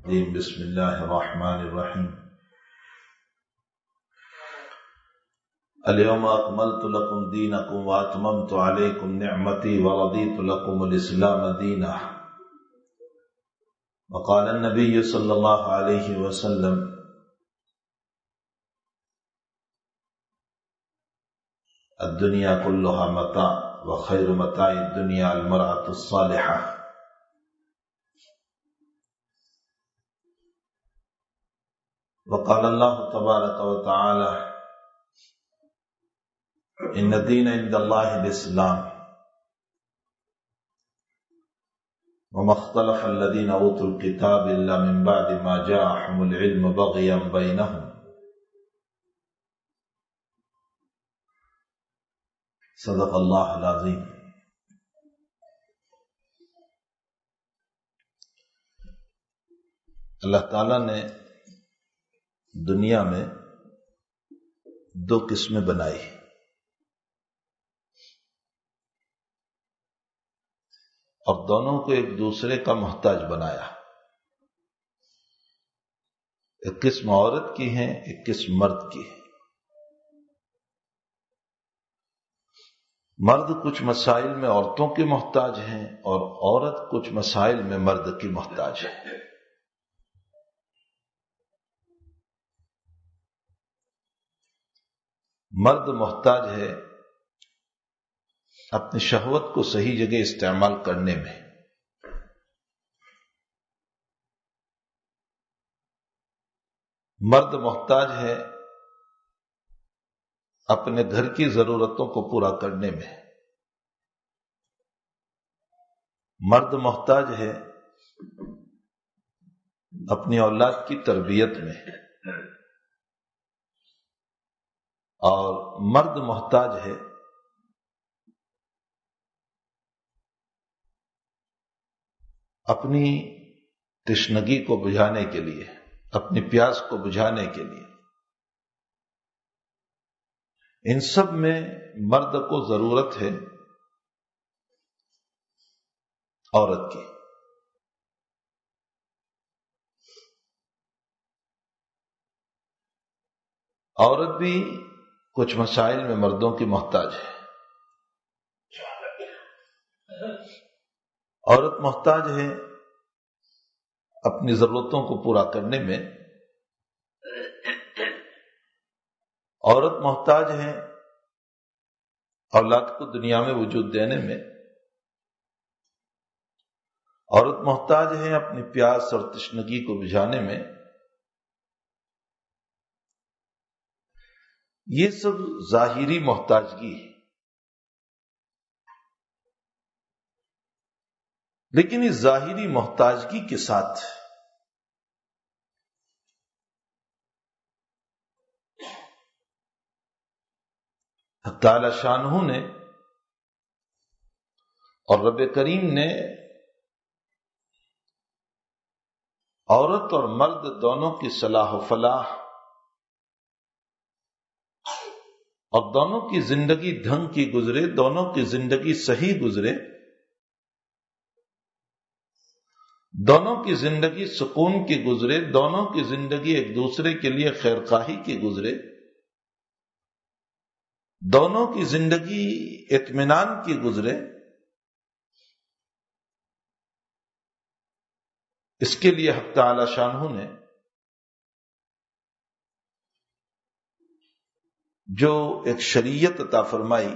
بسم اللہ الرحمن الرحیم اليوم اکملت لکم دینکم واتممت علیکم نعمتی ورضیت لکم الاسلام دینا وقال النبی صلی اللہ علیہ وسلم الدنیا كلها متاع وخیر متاع الدنیا المرأة الصالحة. وقال اللہ تبارک وتعالی ان الدین عند اللہ الاسلام وما اختلف الذین اوتوا الكتاب الا من بعد ما جاءهم العلم بغیا بینهم. صدق اللہ العظیم. اللہ تعالیٰ نے دنیا میں دو قسمیں بنائی، اور دونوں کو ایک دوسرے کا محتاج بنایا. ایک قسم عورت کی ہے، ایک قسم مرد کی ہے. مرد کچھ مسائل میں عورتوں کے محتاج ہیں اور عورت کچھ مسائل میں مرد کی محتاج ہے. مرد محتاج ہے اپنی شہوت کو صحیح جگہ استعمال کرنے میں. مرد محتاج ہے اپنے گھر کی ضرورتوں کو پورا کرنے میں. مرد محتاج ہے اپنی اولاد کی تربیت میں، اور مرد محتاج ہے اپنی تشنگی کو بجھانے کے لیے، اپنی پیاس کو بجھانے کے لیے. ان سب میں مرد کو ضرورت ہے عورت کی. عورت بھی کچھ مسائل میں مردوں کی محتاج ہے. عورت محتاج ہے اپنی ضرورتوں کو پورا کرنے میں. عورت محتاج ہے اولاد کو دنیا میں وجود دینے میں. عورت محتاج ہے اپنی پیاس اور تشنگی کو بجھانے میں. یہ سب ظاہری محتاجگی ہے، لیکن اس ظاہری محتاجگی کے ساتھ حق تعالی شانہ نے اور رب کریم نے عورت اور مرد دونوں کی صلاح و فلاح اور دونوں کی زندگی ڈھنگ کی گزرے، دونوں کی زندگی صحیح گزرے، دونوں کی زندگی سکون کی گزرے، دونوں کی زندگی ایک دوسرے کے لیے خیرخواہی کی گزرے، دونوں کی زندگی اطمینان کی گزرے. اس کے لیے حق تعالی شانہ نے جو ایک شریعت عطا فرمائی،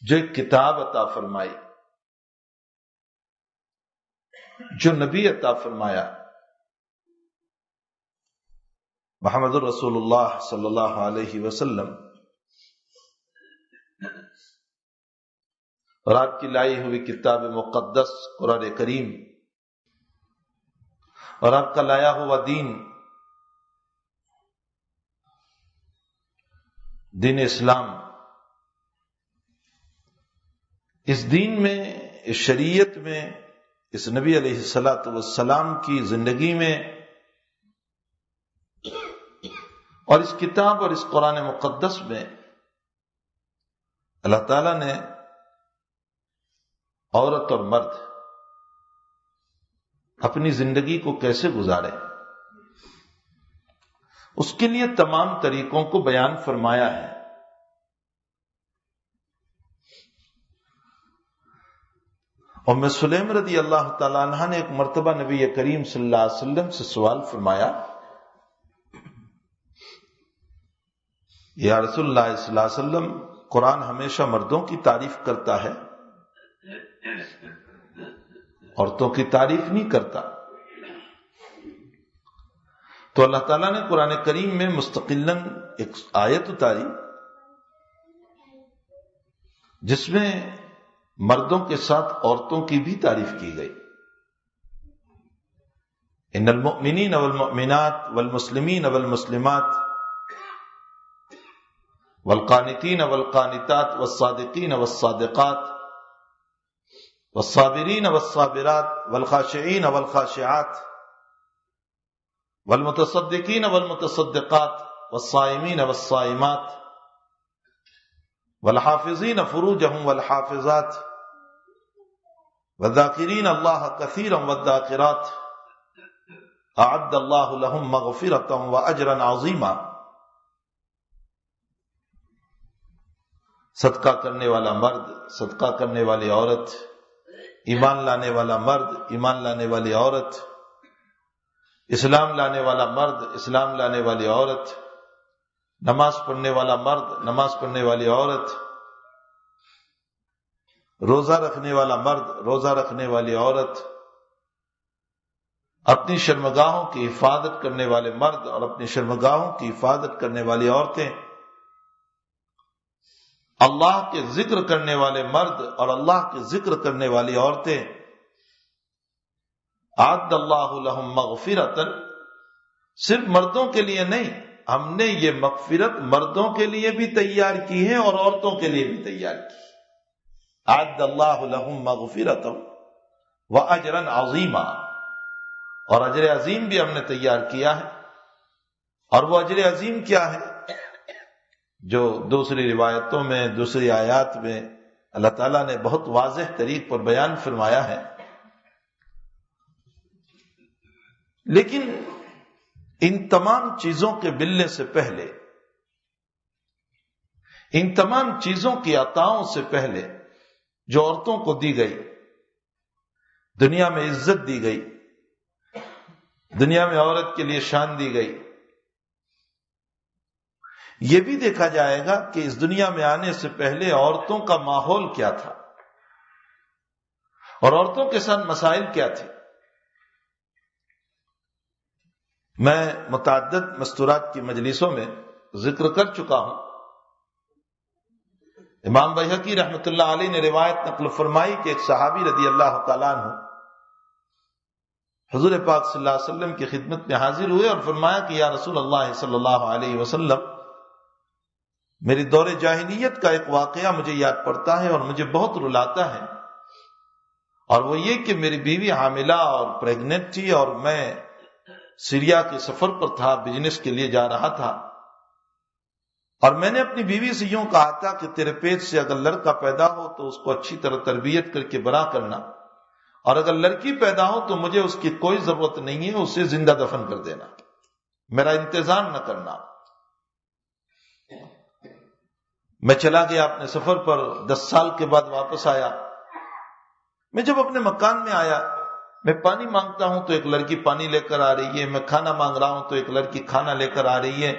جو ایک کتاب عطا فرمائی، جو نبی عطا فرمایا، محمد رسول اللہ صلی اللہ علیہ وسلم، اور آپ کی لائی ہوئی کتاب مقدس قرآن کریم، اور آپ کا لایا ہوا دین اسلام، اس دین میں، اس شریعت میں، اس نبی علیہ الصلاۃ والسلام کی زندگی میں، اور اس کتاب اور اس قرآن مقدس میں اللہ تعالیٰ نے عورت اور مرد اپنی زندگی کو کیسے گزارے، اس کے لیے تمام طریقوں کو بیان فرمایا ہے۔ ام سلیم رضی اللہ تعالی عنہ نے ایک مرتبہ نبی کریم صلی اللہ علیہ وسلم سے سوال فرمایا، یا رسول اللہ صلی اللہ علیہ وسلم، قرآن ہمیشہ مردوں کی تعریف کرتا ہے، عورتوں کی تعریف نہیں کرتا۔ تو اللہ تعالیٰ نے قرآن کریم میں مستقلاً ایک آیت اتاری جس میں مردوں کے ساتھ عورتوں کی بھی تعریف کی گئی۔ ان المؤمنین والمؤمنات والمسلمین والمسلمات والقانتین والقانتات والصادقین والصادقات والصابرین والصابرات والخاشعین والخاشعات والمتصدقین والمتصدقات والصائمین والصائمات والحافظین فروجہم والحافظات والذاکرین اللہ کثیرا والذاکرات اعد اللہ لہم مغفرۃ واجرا عظیما۔ صدقہ کرنے والا مرد، صدقہ کرنے والی عورت، ایمان لانے والا مرد، ایمان لانے والی عورت، اسلام لانے والا مرد، اسلام لانے والی عورت، نماز پڑھنے والا مرد، نماز پڑھنے والی عورت، روزہ رکھنے والا مرد، روزہ رکھنے والی عورت، اپنی شرمگاہوں کی حفاظت کرنے والے مرد اور اپنی شرمگاہوں کی حفاظت کرنے والی عورتیں، اللہ کے ذکر کرنے والے مرد اور اللہ کے ذکر کرنے والی عورتیں، اعد اللہ لہم مغفرۃ، صرف مردوں کے لیے نہیں، ہم نے یہ مغفرت مردوں کے لیے بھی تیار کی ہے اور عورتوں کے لیے بھی تیار کی۔ اعد اللہ لہم مغفرۃ واجرا عظیما، اور اجر عظیم بھی ہم نے تیار کیا ہے۔ اور وہ اجر عظیم کیا ہے جو دوسری روایتوں میں، دوسری آیات میں اللہ تعالیٰ نے بہت واضح طریق پر بیان فرمایا ہے۔ لیکن ان تمام چیزوں کے ملنے سے پہلے، ان تمام چیزوں کی عطاؤں سے پہلے جو عورتوں کو دی گئی، دنیا میں عزت دی گئی، دنیا میں عورت کے لیے شان دی گئی، یہ بھی دیکھا جائے گا کہ اس دنیا میں آنے سے پہلے عورتوں کا ماحول کیا تھا اور عورتوں کے ساتھ مسائل کیا تھے۔ میں متعدد مستورات کی مجلسوں میں ذکر کر چکا ہوں۔ امام بیہقی رحمۃ اللہ علیہ نے روایت نقل فرمائی کہ ایک صحابی رضی اللہ تعالیٰ عنہ حضور پاک صلی اللہ علیہ وسلم کی خدمت میں حاضر ہوئے اور فرمایا کہ یا رسول اللہ صلی اللہ علیہ وسلم، میری دور جاہلیت کا ایک واقعہ مجھے یاد پڑتا ہے اور مجھے بہت رلاتا ہے، اور وہ یہ کہ میری بیوی حاملہ اور پریگننٹ تھی اور میں سیریا کے سفر پر تھا، بزنس کے لیے جا رہا تھا، اور میں نے اپنی بیوی سے یوں کہا تھا کہ تیرے پیٹ سے اگر لڑکا پیدا ہو تو اس کو اچھی طرح تربیت کر کے بڑا کرنا، اور اگر لڑکی پیدا ہو تو مجھے اس کی کوئی ضرورت نہیں ہے، اسے زندہ دفن کر دینا، میرا انتظام نہ کرنا۔ میں چلا گیا اپنے سفر پر، 10 سال کے بعد واپس آیا۔ میں جب اپنے مکان میں آیا، میں پانی مانگتا ہوں تو ایک لڑکی پانی لے کر آ رہی ہے، میں کھانا مانگ رہا ہوں تو ایک لڑکی کھانا لے کر آ رہی ہے،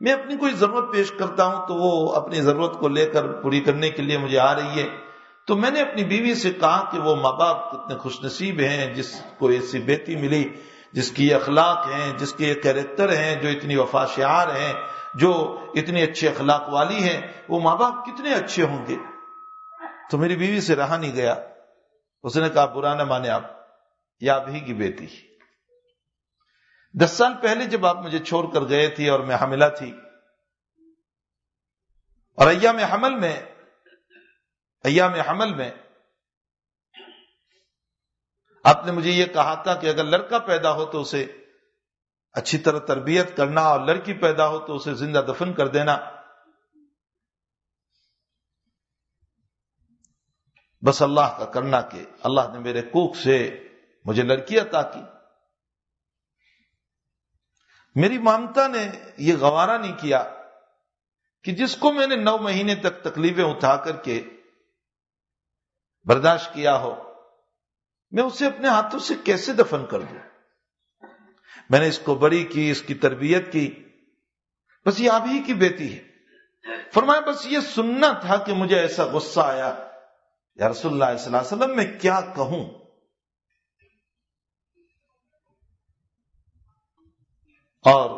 میں اپنی کوئی ضرورت پیش کرتا ہوں تو وہ اپنی ضرورت کو لے کر پوری کرنے کے لیے مجھے آ رہی ہے۔ تو میں نے اپنی بیوی سے کہا کہ وہ ماں باپ کتنے خوش نصیب ہیں جس کو ایسی بیٹی ملی، جس کی اخلاق ہیں، جس کے کیریکٹر ہیں، جو اتنی وفا شعار ہیں، جو اتنے اچھے اخلاق والی ہیں، وہ ماں باپ کتنے اچھے ہوں گے۔ تو میری بیوی سے رہا نہیں گیا، اس نے کہا برا نہ مانے آپ، یہ آپ ہی کی بیٹی، 10 سال پہلے جب آپ مجھے چھوڑ کر گئے تھی اور میں حاملہ تھی، اور ایام حمل میں آپ نے مجھے یہ کہا تھا کہ اگر لڑکا پیدا ہو تو اسے اچھی طرح تربیت کرنا اور لڑکی پیدا ہو تو اسے زندہ دفن کر دینا۔ بس اللہ کا کرنا کہ اللہ نے میرے کوکھ سے مجھے لڑکی عطا کی۔ میری مامتا نے یہ گوارا نہیں کیا کہ جس کو میں نے 9 مہینے تک تکلیفیں اٹھا کر کے برداشت کیا ہو، میں اسے اپنے ہاتھوں سے کیسے دفن کر دوں؟ میں نے اس کو بڑی کی، اس کی تربیت کی، بس یہ آپ ہی کی بیٹی ہے۔ فرمایا بس یہ سننا تھا کہ مجھے ایسا غصہ آیا، یا رسول اللہ صلی اللہ علیہ وسلم میں کیا کہوں؟ اور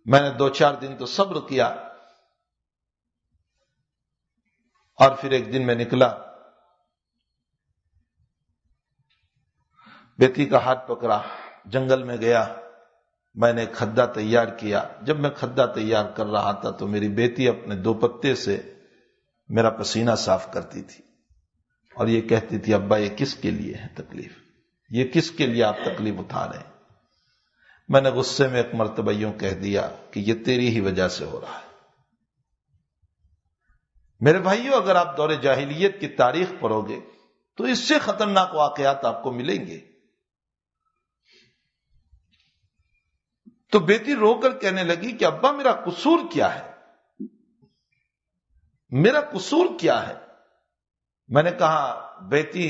میں نے 2-4 دن تو صبر کیا، اور پھر ایک دن میں نکلا، بیٹی کا ہاتھ پکڑا، جنگل میں گیا، میں نے کھدا تیار کیا۔ جب میں کھدا تیار کر رہا تھا تو میری بیٹی اپنے دوپٹے سے میرا پسینہ صاف کرتی تھی اور یہ کہتی تھی ابا یہ کس کے لیے ہے تکلیف، یہ کس کے لیے آپ تکلیف اٹھا رہے ہیں؟ میں نے غصے میں ایک مرتبہ یوں کہہ دیا کہ یہ تیری ہی وجہ سے ہو رہا ہے۔ میرے بھائیوں، اگر آپ دور جاہلیت کی تاریخ پڑھو گے تو اس سے خطرناک واقعات آپ کو ملیں گے۔ تو بیٹی رو کر کہنے لگی کہ ابا میرا قصور کیا ہے، میرا قصور کیا ہے؟ میں نے کہا بیٹی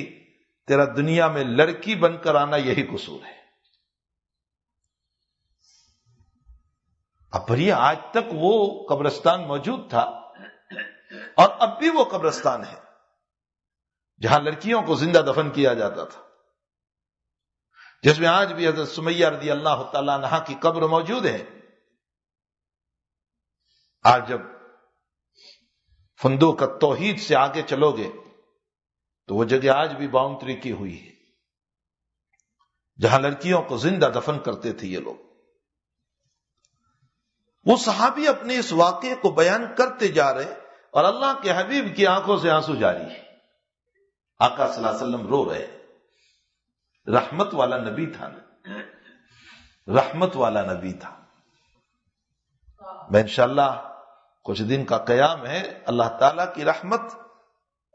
تیرا دنیا میں لڑکی بن کر آنا یہی قصور ہے۔ اب بھئی آج تک وہ قبرستان موجود تھا اور اب بھی وہ قبرستان ہے جہاں لڑکیوں کو زندہ دفن کیا جاتا تھا، جس میں آج بھی حضرت سمیہ رضی اللہ تعالیٰ عنہا کی قبر موجود ہے۔ آج جب فندق التوحید سے آگے چلو گے تو وہ جگہ آج بھی باؤنڈری کی ہوئی ہے جہاں لڑکیوں کو زندہ دفن کرتے تھے یہ لوگ۔ وہ صحابی اپنے اس واقعے کو بیان کرتے جا رہے اور اللہ کے حبیب کی آنکھوں سے آنسو جاری ہے۔ آقا صلی اللہ علیہ وسلم رو رہے، رحمت والا نبی تھا نا، رحمت والا نبی تھا۔ میں انشاءاللہ کچھ دن کا قیام ہے، اللہ تعالیٰ کی رحمت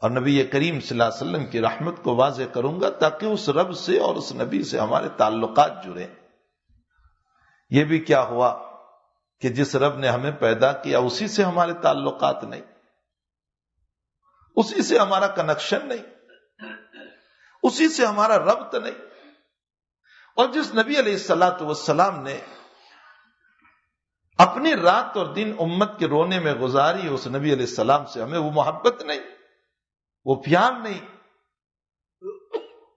اور نبی کریم صلی اللہ علیہ وسلم کی رحمت کو واضح کروں گا تاکہ اس رب سے اور اس نبی سے ہمارے تعلقات جڑیں۔ یہ بھی کیا ہوا کہ جس رب نے ہمیں پیدا کیا اسی سے ہمارے تعلقات نہیں، اسی سے ہمارا کنیکشن نہیں، اسی سے ہمارا ربط نہیں۔ اور جس نبی علیہ الصلوۃ والسلام نے اپنی رات اور دن امت کے رونے میں گزاری، اس نبی علیہ السلام سے ہمیں وہ محبت نہیں، وہ پیار نہیں۔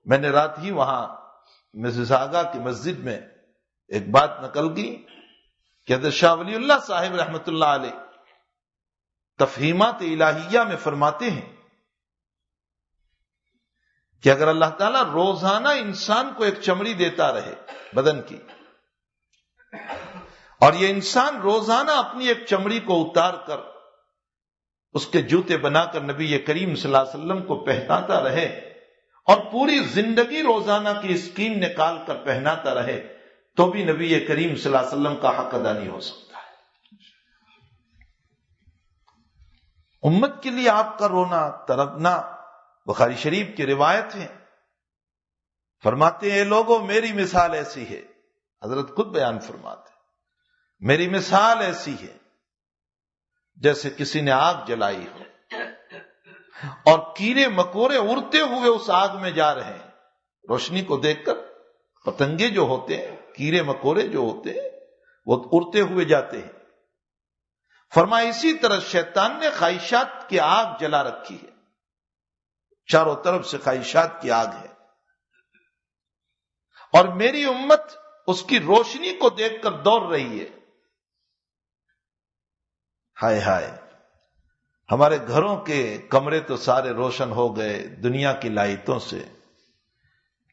میں نے رات ہی وہاں مسیساگا کی مسجد میں ایک بات نقل کی کہ حضرت شاہ ولی اللہ صاحب رحمۃ اللہ علیہ تفہیمات الہیہ میں فرماتے ہیں کہ اگر اللہ تعالیٰ روزانہ انسان کو ایک چمڑی دیتا رہے بدن کی، اور یہ انسان روزانہ اپنی ایک چمڑی کو اتار کر اس کے جوتے بنا کر نبی کریم صلی اللہ علیہ وسلم کو پہناتا رہے اور پوری زندگی روزانہ کی اسکیم نکال کر پہناتا رہے تو بھی نبی کریم صلی اللہ علیہ وسلم کا حق ادا نہیں ہو سکتا ہے۔ امت کے لیے آپ کا رونا تڑپنا بخاری شریف کی روایت ہے، فرماتے ہیں اے لوگوں میری مثال ایسی ہے، حضرت خود بیان فرماتے ہیں میری مثال ایسی ہے جیسے کسی نے آگ جلائی ہو اور کیڑے مکوڑے اڑتے ہوئے اس آگ میں جا رہے ہیں۔ روشنی کو دیکھ کر پتنگے جو ہوتے ہیں، کیڑے مکوڑے جو ہوتے ہیں، وہ اڑتے ہوئے جاتے ہیں۔ فرمایا اسی طرح شیطان نے خواہشات کی آگ جلا رکھی ہے، چاروں طرف سے خواہشات کی آگ ہے، اور میری امت اس کی روشنی کو دیکھ کر دوڑ رہی ہے۔ ہائے ہائے، ہمارے گھروں کے کمرے تو سارے روشن ہو گئے دنیا کی لائٹوں سے،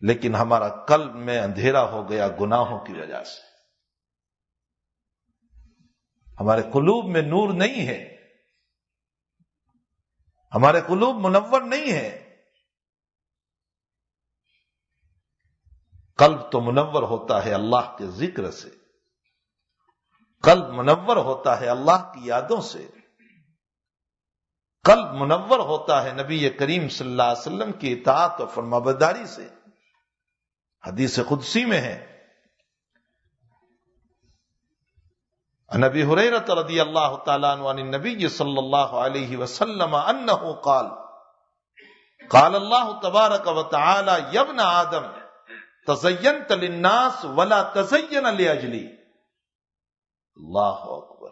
لیکن ہمارا قلب میں اندھیرا ہو گیا گناہوں کی وجہ سے۔ ہمارے قلوب میں نور نہیں ہے، ہمارے قلوب منور نہیں ہے۔ قلب تو منور ہوتا ہے اللہ کے ذکر سے، قلب منور ہوتا ہے اللہ کی یادوں سے، قلب منور ہوتا ہے نبی کریم صلی اللہ علیہ وسلم کی اطاعت اور فرمانبرداری سے۔ حدیث قدسی میں ہے، عن ابی ہریرہ رضی اللہ تعالیٰ عنہ عن النبی صلی اللہ علیہ وسلم انہ قال قال اللہ تبارک و تعالی یا ابن آدم تزینت للناس ولا تزین لاجلی۔ اللہ اکبر۔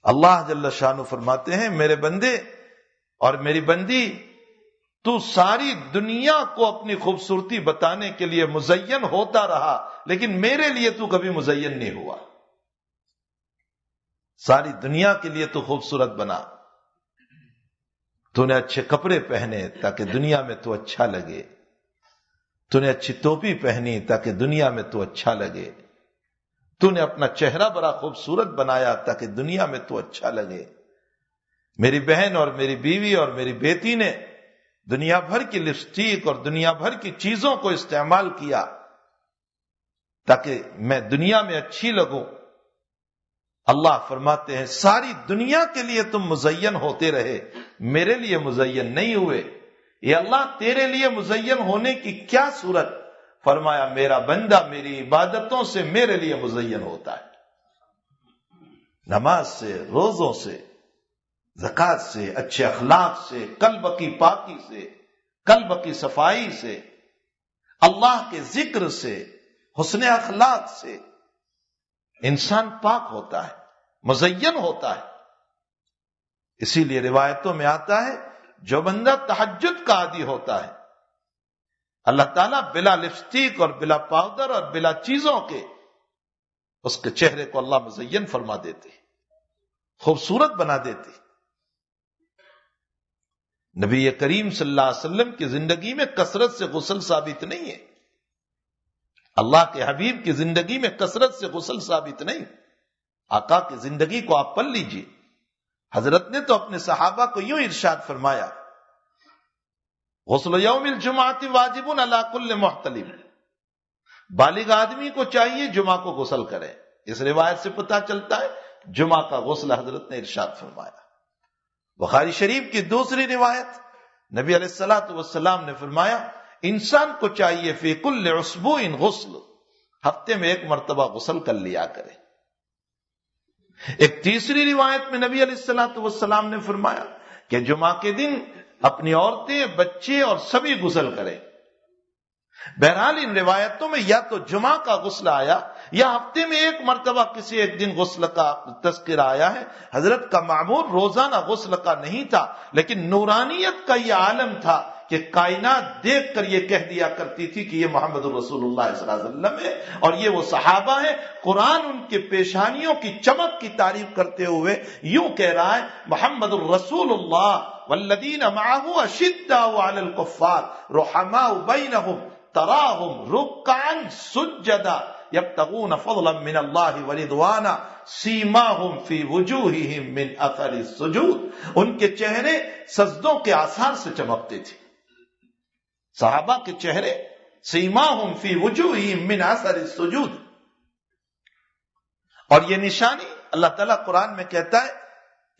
اللہ جل شانہ فرماتے ہیں، میرے بندے اور میری بندی، تو ساری دنیا کو اپنی خوبصورتی بتانے کے لیے مزین ہوتا رہا، لیکن میرے لیے تو کبھی مزین نہیں ہوا۔ ساری دنیا کے لیے تو خوبصورت بنا، تو نے اچھے کپڑے پہنے تاکہ دنیا میں تو اچھا لگے، تو نے اچھی ٹوپی پہنی تاکہ دنیا میں تو اچھا لگے، تو نے اپنا چہرہ بڑا خوبصورت بنایا تاکہ دنیا میں تو اچھا لگے۔ میری بہن اور میری بیوی اور میری بیٹی نے دنیا بھر کی لپسٹک اور دنیا بھر کی چیزوں کو استعمال کیا تاکہ میں دنیا میں اچھی لگوں۔ اللہ فرماتے ہیں ساری دنیا کے لیے تم مزین ہوتے رہے، میرے لیے مزین نہیں ہوئے۔ یہ اللہ تیرے لیے مزین ہونے کی کیا صورت؟ فرمایا میرا بندہ میری عبادتوں سے میرے لیے مزین ہوتا ہے، نماز سے، روزوں سے، زکوٰۃ سے، اچھے اخلاق سے، قلب کی پاکی سے، قلب کی صفائی سے، اللہ کے ذکر سے، حسن اخلاق سے انسان پاک ہوتا ہے، مزین ہوتا ہے۔ اسی لیے روایتوں میں آتا ہے جو بندہ تہجد کا عادی ہوتا ہے، اللہ تعالیٰ بلا لپسٹک اور بلا پاؤڈر اور بلا چیزوں کے اس کے چہرے کو اللہ مزین فرما دیتے، خوبصورت بنا دیتے۔ نبی کریم صلی اللہ علیہ وسلم کی زندگی میں کثرت سے غسل ثابت نہیں ہے، اللہ کے حبیب کی زندگی میں کثرت سے غسل ثابت نہیں۔ آقا کی زندگی کو آپ پڑھ لیجئے، حضرت نے تو اپنے صحابہ کو یوں ارشاد فرمایا، غسل یوم الجمعہ واجب علی کل محتلم، بالغ آدمی کو چاہیے جمعہ کو غسل کرے۔ اس روایت سے پتہ چلتا ہے جمعہ کا غسل حضرت نے ارشاد فرمایا۔ بخاری شریف کی دوسری روایت، نبی علیہ الصلوۃ والسلام نے فرمایا انسان کو چاہیے فی کل اسبوع غسل، ہفتے میں ایک مرتبہ غسل کر لیا کرے۔ ایک تیسری روایت میں نبی علیہ الصلوۃ والسلام نے فرمایا کہ جمعہ کے دن اپنی عورتیں، بچے اور سبھی غسل کریں۔ بہرحال ان روایتوں میں یا تو جمعہ کا غسل آیا یا ہفتے میں ایک مرتبہ کسی ایک دن غسل کا تذکرہ آیا ہے۔ حضرت کا معمول روزانہ غسل کا نہیں تھا، لیکن نورانیت کا یہ عالم تھا کہ کائنات دیکھ کر یہ کہہ دیا کرتی تھی کہ یہ محمد الرسول اللہ صلی اللہ علیہ وسلم ہے اور یہ وہ صحابہ ہیں۔ قرآن ان کے پیشانیوں کی چمک کی تعریف کرتے ہوئے یوں کہہ رہا ہے، محمد الرسول اللہ والذین معہ اشداء علی الکفار رحماء بینہم تراہم رکعا سجدا یبتغون فضلا من اللہ ورضوانا سیماہم فی وجوہہم من اثر السجود۔ ان کے چہرے سجدوں کے آثار سے چمکتے تھے، صحابہ کے چہرے سیماہم فی وجوہہم من اثر السجود۔ اور یہ نشانی اللہ تعالیٰ قرآن میں کہتا ہے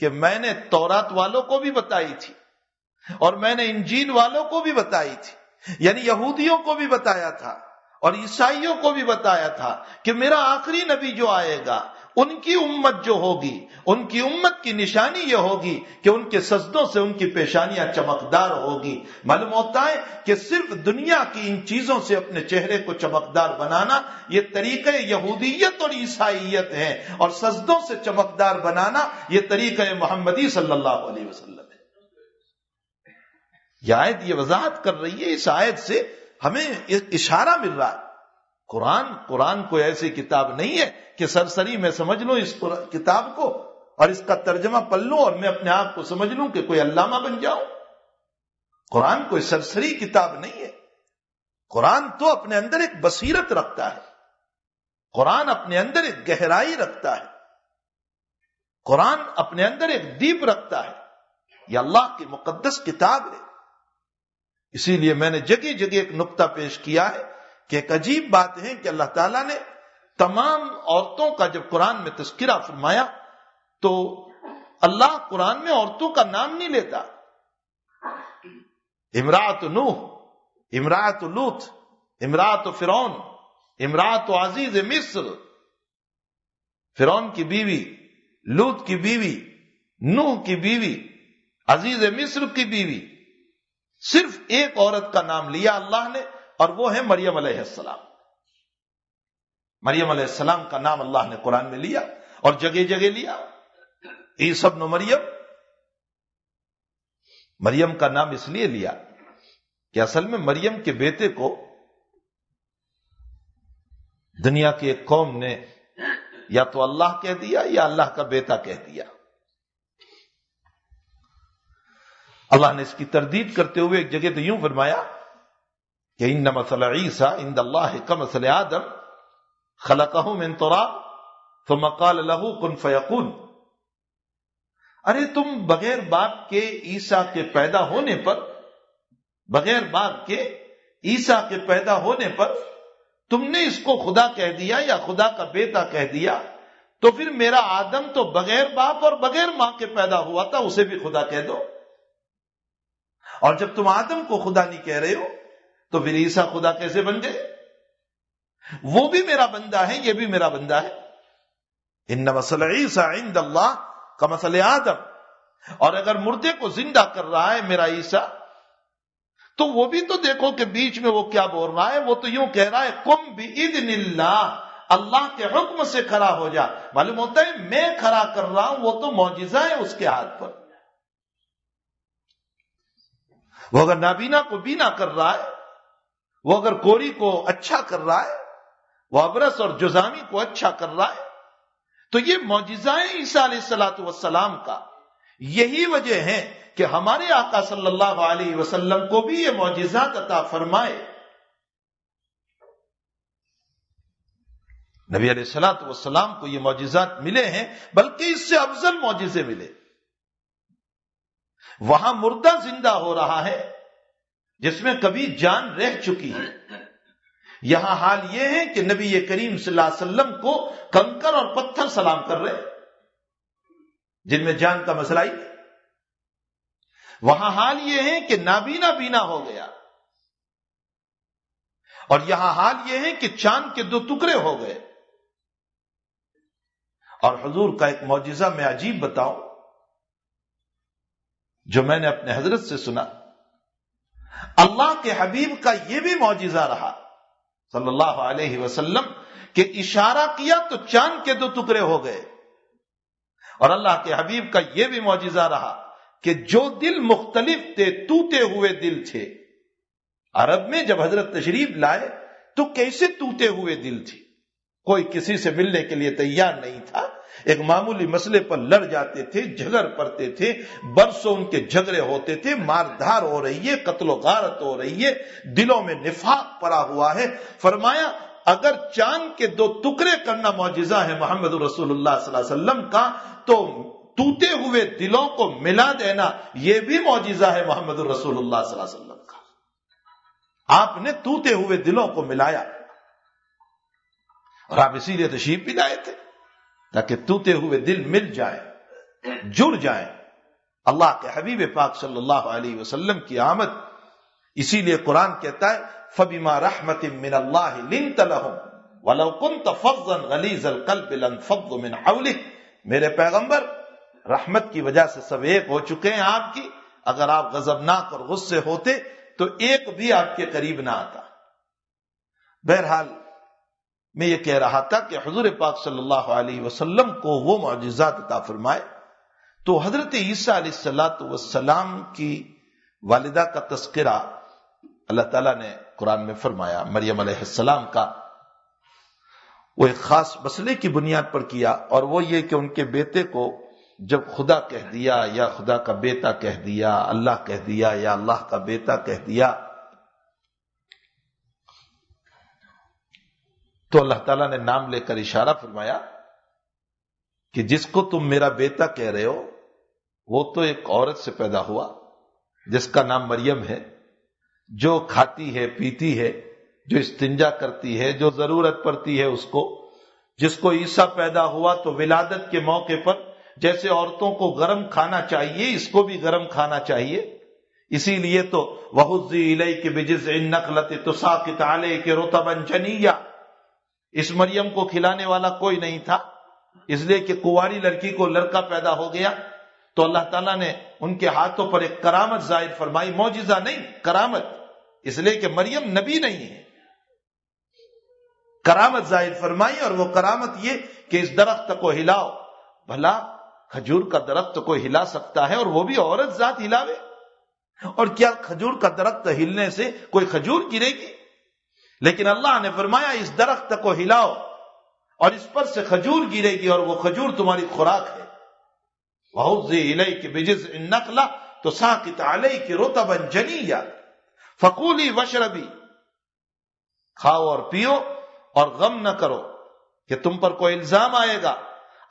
کہ میں نے تورات والوں کو بھی بتائی تھی اور میں نے انجیل والوں کو بھی بتائی تھی، یعنی یہودیوں کو بھی بتایا تھا اور عیسائیوں کو بھی بتایا تھا کہ میرا آخری نبی جو آئے گا ان کی امت جو ہوگی، ان کی امت کی نشانی یہ ہوگی کہ ان کے سجدوں سے ان کی پیشانیاں چمکدار ہوگی۔ معلوم ہوتا ہے کہ صرف دنیا کی ان چیزوں سے اپنے چہرے کو چمکدار بنانا یہ طریقہ یہودیت اور عیسائیت ہے، اور سجدوں سے چمکدار بنانا یہ طریقہ محمدی صلی اللہ علیہ وسلم ہے۔ یہ آیت یہ وضاحت کر رہی ہے، اس آیت سے ہمیں ایک اشارہ مل رہا ہے۔ قرآن کوئی ایسی کتاب نہیں ہے کہ سرسری میں سمجھ لوں اس کتاب کو اور اس کا ترجمہ پڑھ لوں اور میں اپنے آپ کو سمجھ لوں کہ کوئی علامہ بن جاؤں۔ قرآن کوئی سرسری کتاب نہیں ہے، قرآن تو اپنے اندر ایک بصیرت رکھتا ہے، قرآن اپنے اندر ایک گہرائی رکھتا ہے، قرآن اپنے اندر ایک دیپ رکھتا ہے۔ یہ اللہ کی مقدس کتاب ہے۔ اسی لیے میں نے جگہ جگہ ایک نقطہ پیش کیا ہے کہ ایک عجیب بات ہے کہ اللہ تعالیٰ نے تمام عورتوں کا جب قرآن میں تذکرہ فرمایا تو اللہ قرآن میں عورتوں کا نام نہیں لیتا. امرأۃ نوح، امرأۃ لوط، امرأۃ فرعون، امرأۃ عزیز مصر. فرعون کی بیوی، لوط کی بیوی، نوح کی بیوی، عزیز مصر کی بیوی. صرف ایک عورت کا نام لیا اللہ نے، اور وہ ہے مریم علیہ السلام. مریم علیہ السلام کا نام اللہ نے قرآن میں لیا اور جگہ جگہ لیا. عیسی ابن مریم، مریم کا نام اس لیے لیا کہ اصل میں مریم کے بیٹے کو دنیا کی ایک قوم نے یا تو اللہ کہہ دیا یا اللہ کا بیٹا کہہ دیا. اللہ نے اس کی تردید کرتے ہوئے ایک جگہ تو یوں فرمایا کہ ان مثل عیسی عند اللہ کمثل آدم خلقہ من تراب ثم قال له کن فیکون. ارے تم بغیر باپ کے عیسیٰ کے پیدا ہونے پر، بغیر باپ کے عیسیٰ کے پیدا ہونے پر تم نے اس کو خدا کہہ دیا یا خدا کا بیٹا کہہ دیا، تو پھر میرا آدم تو بغیر باپ اور بغیر ماں کے پیدا ہوا تھا، اسے بھی خدا کہہ دو. اور جب تم آدم کو خدا نہیں کہہ رہے ہو تو پھر عیسیٰ خدا کیسے بن گئے؟ وہ بھی میرا بندہ ہے، یہ بھی میرا بندہ ہے. ان مثل عیسی عند اللہ کمثل آدم. اور اگر مردے کو زندہ کر رہا ہے میرا عیسیٰ، تو وہ بھی تو دیکھو کہ بیچ میں وہ کیا بول رہا ہے. وہ تو یوں کہہ رہا ہے قم بإذن اللہ، اللہ کے حکم سے کھڑا ہو جا. معلوم ہوتا ہے میں کھڑا کر رہا ہوں، وہ تو معجزہ ہے اس کے ہاتھ پر. وہ اگر نابینا کو بینا کر رہا ہے، وہ اگر کوری کو اچھا کر رہا ہے، وہ ابرص اور جزامی کو اچھا کر رہا ہے، تو یہ معجزہ ہے عیسیٰ علیہ الصلوۃ والسلام کا. یہی وجہ ہے کہ ہمارے آقا صلی اللہ علیہ وسلم کو بھی یہ معجزات عطا فرمائے. نبی علیہ الصلوۃ والسلام کو یہ معجزات ملے ہیں، بلکہ اس سے افضل معجزے ملے. وہاں مردہ زندہ ہو رہا ہے جس میں کبھی جان رہ چکی ہے. یہاں حال یہ ہے کہ نبی کریم صلی اللہ علیہ وسلم کو کنکر اور پتھر سلام کر رہے جن میں جان کا مسئلہ ہی. وہاں حال یہ ہے کہ نابینا بینا ہو گیا، اور یہاں حال یہ ہے کہ چاند کے 2 ٹکڑے ہو گئے. اور حضور کا ایک معجزہ میں عجیب بتاؤں جو میں نے اپنے حضرت سے سنا. اللہ کے حبیب کا یہ بھی معجزہ رہا صلی اللہ علیہ وسلم کہ اشارہ کیا تو چاند کے 2 ٹکڑے ہو گئے. اور اللہ کے حبیب کا یہ بھی معجزہ رہا کہ جو دل مختلف تھے، ٹوٹے ہوئے دل تھے. عرب میں جب حضرت تشریف لائے تو کیسے ٹوٹے ہوئے دل تھے. کوئی کسی سے ملنے کے لیے تیار نہیں تھا. ایک معمولی مسئلے پر لڑ جاتے تھے، جھگڑ پڑتے تھے، برسوں ان کے جھگڑے ہوتے تھے، مار دھار ہو رہی ہے، قتل و غارت ہو رہی ہے، دلوں میں نفاق پڑا ہوا ہے. فرمایا اگر چاند کے 2 ٹکڑے کرنا معجزہ ہے محمد رسول اللہ صلی اللہ علیہ وسلم کا، تو ٹوٹے ہوئے دلوں کو ملا دینا یہ بھی معجزہ ہے محمد رسول اللہ صلی اللہ علیہ وسلم کا. آپ نے ٹوٹے ہوئے دلوں کو ملایا، اور آپ اسی لیے تشریف بھی لائے تھے تاکہ ٹوٹے ہوئے دل مل جائیں، جڑ جائیں. اللہ کے حبیب پاک صلی اللہ علیہ وسلم کی آمد، اسی لیے قرآن کہتا ہے فَبِمَا رَحْمَةٍ مِّنَ اللَّهِ لِنْتَ لَهُمْ وَلَوْ كُنْتَ فَظًّا غَلِيظَ الْقَلْبِ لَانفَضُّوا مِنْ حَوْلِكَ. میرے پیغمبر رحمت کی وجہ سے سب ایک ہو چکے ہیں آپ کی. اگر آپ غضبناک اور غصے ہوتے تو ایک بھی آپ کے قریب نہ آتا. بہرحال میں یہ کہہ رہا تھا کہ حضور پاک صلی اللہ علیہ وسلم کو وہ معجزات عطا فرمائے. تو حضرت عیسیٰ علیہ الصلوۃ والسلام کی والدہ کا تذکرہ اللہ تعالیٰ نے قرآن میں فرمایا. مریم علیہ السلام کا وہ ایک خاص مسئلے کی بنیاد پر کیا، اور وہ یہ کہ ان کے بیٹے کو جب خدا کہہ دیا یا خدا کا بیٹا کہہ دیا، اللہ کہہ دیا یا اللہ کا بیٹا کہہ دیا، تو اللہ تعالیٰ نے نام لے کر اشارہ فرمایا کہ جس کو تم میرا بیٹا کہہ رہے ہو وہ تو ایک عورت سے پیدا ہوا جس کا نام مریم ہے، جو کھاتی ہے، پیتی ہے، جو استنجا کرتی ہے، جو ضرورت پڑتی ہے اس کو. جس کو عیسیٰ پیدا ہوا تو ولادت کے موقع پر جیسے عورتوں کو گرم کھانا چاہیے اس کو بھی گرم کھانا چاہیے، اسی لیے تو وَهُزِّي إِلَيْكِ بِجِذْعِ النَّخْلَةِ تُسَاقِطْ عَلَيْكِ رُطَبًا جَنِيًّا، اس مریم کو کھلانے والا کوئی نہیں تھا، اس لیے کہ کنواری لڑکی کو لڑکا پیدا ہو گیا تو اللہ تعالیٰ نے ان کے ہاتھوں پر ایک کرامت ظاہر فرمائی، معجزہ نہیں کرامت، اس لیے کہ مریم نبی نہیں ہے، کرامت ظاہر فرمائی، اور وہ کرامت یہ کہ اس درخت کو ہلاؤ۔ بھلا کھجور کا درخت کو ہلا سکتا ہے اور وہ بھی عورت ذات ہلاوے؟ اور کیا کھجور کا درخت ہلنے سے کوئی کھجور گرے گی؟ لیکن اللہ نے فرمایا اس درخت کو ہلاؤ اور اس پر سے کھجور گرے گی، اور وہ کھجور تمہاری خوراک ہے۔ وَهُزِّي إِلَيْكِ بِجِذْعِ النَّخْلَةِ تُسَاقِطْ عَلَيْكِ رُطَبًا جَنِيًّا فَكُولِي وَاشْرَبِي، کھاؤ اور پیو اور غم نہ کرو کہ تم پر کوئی الزام آئے گا۔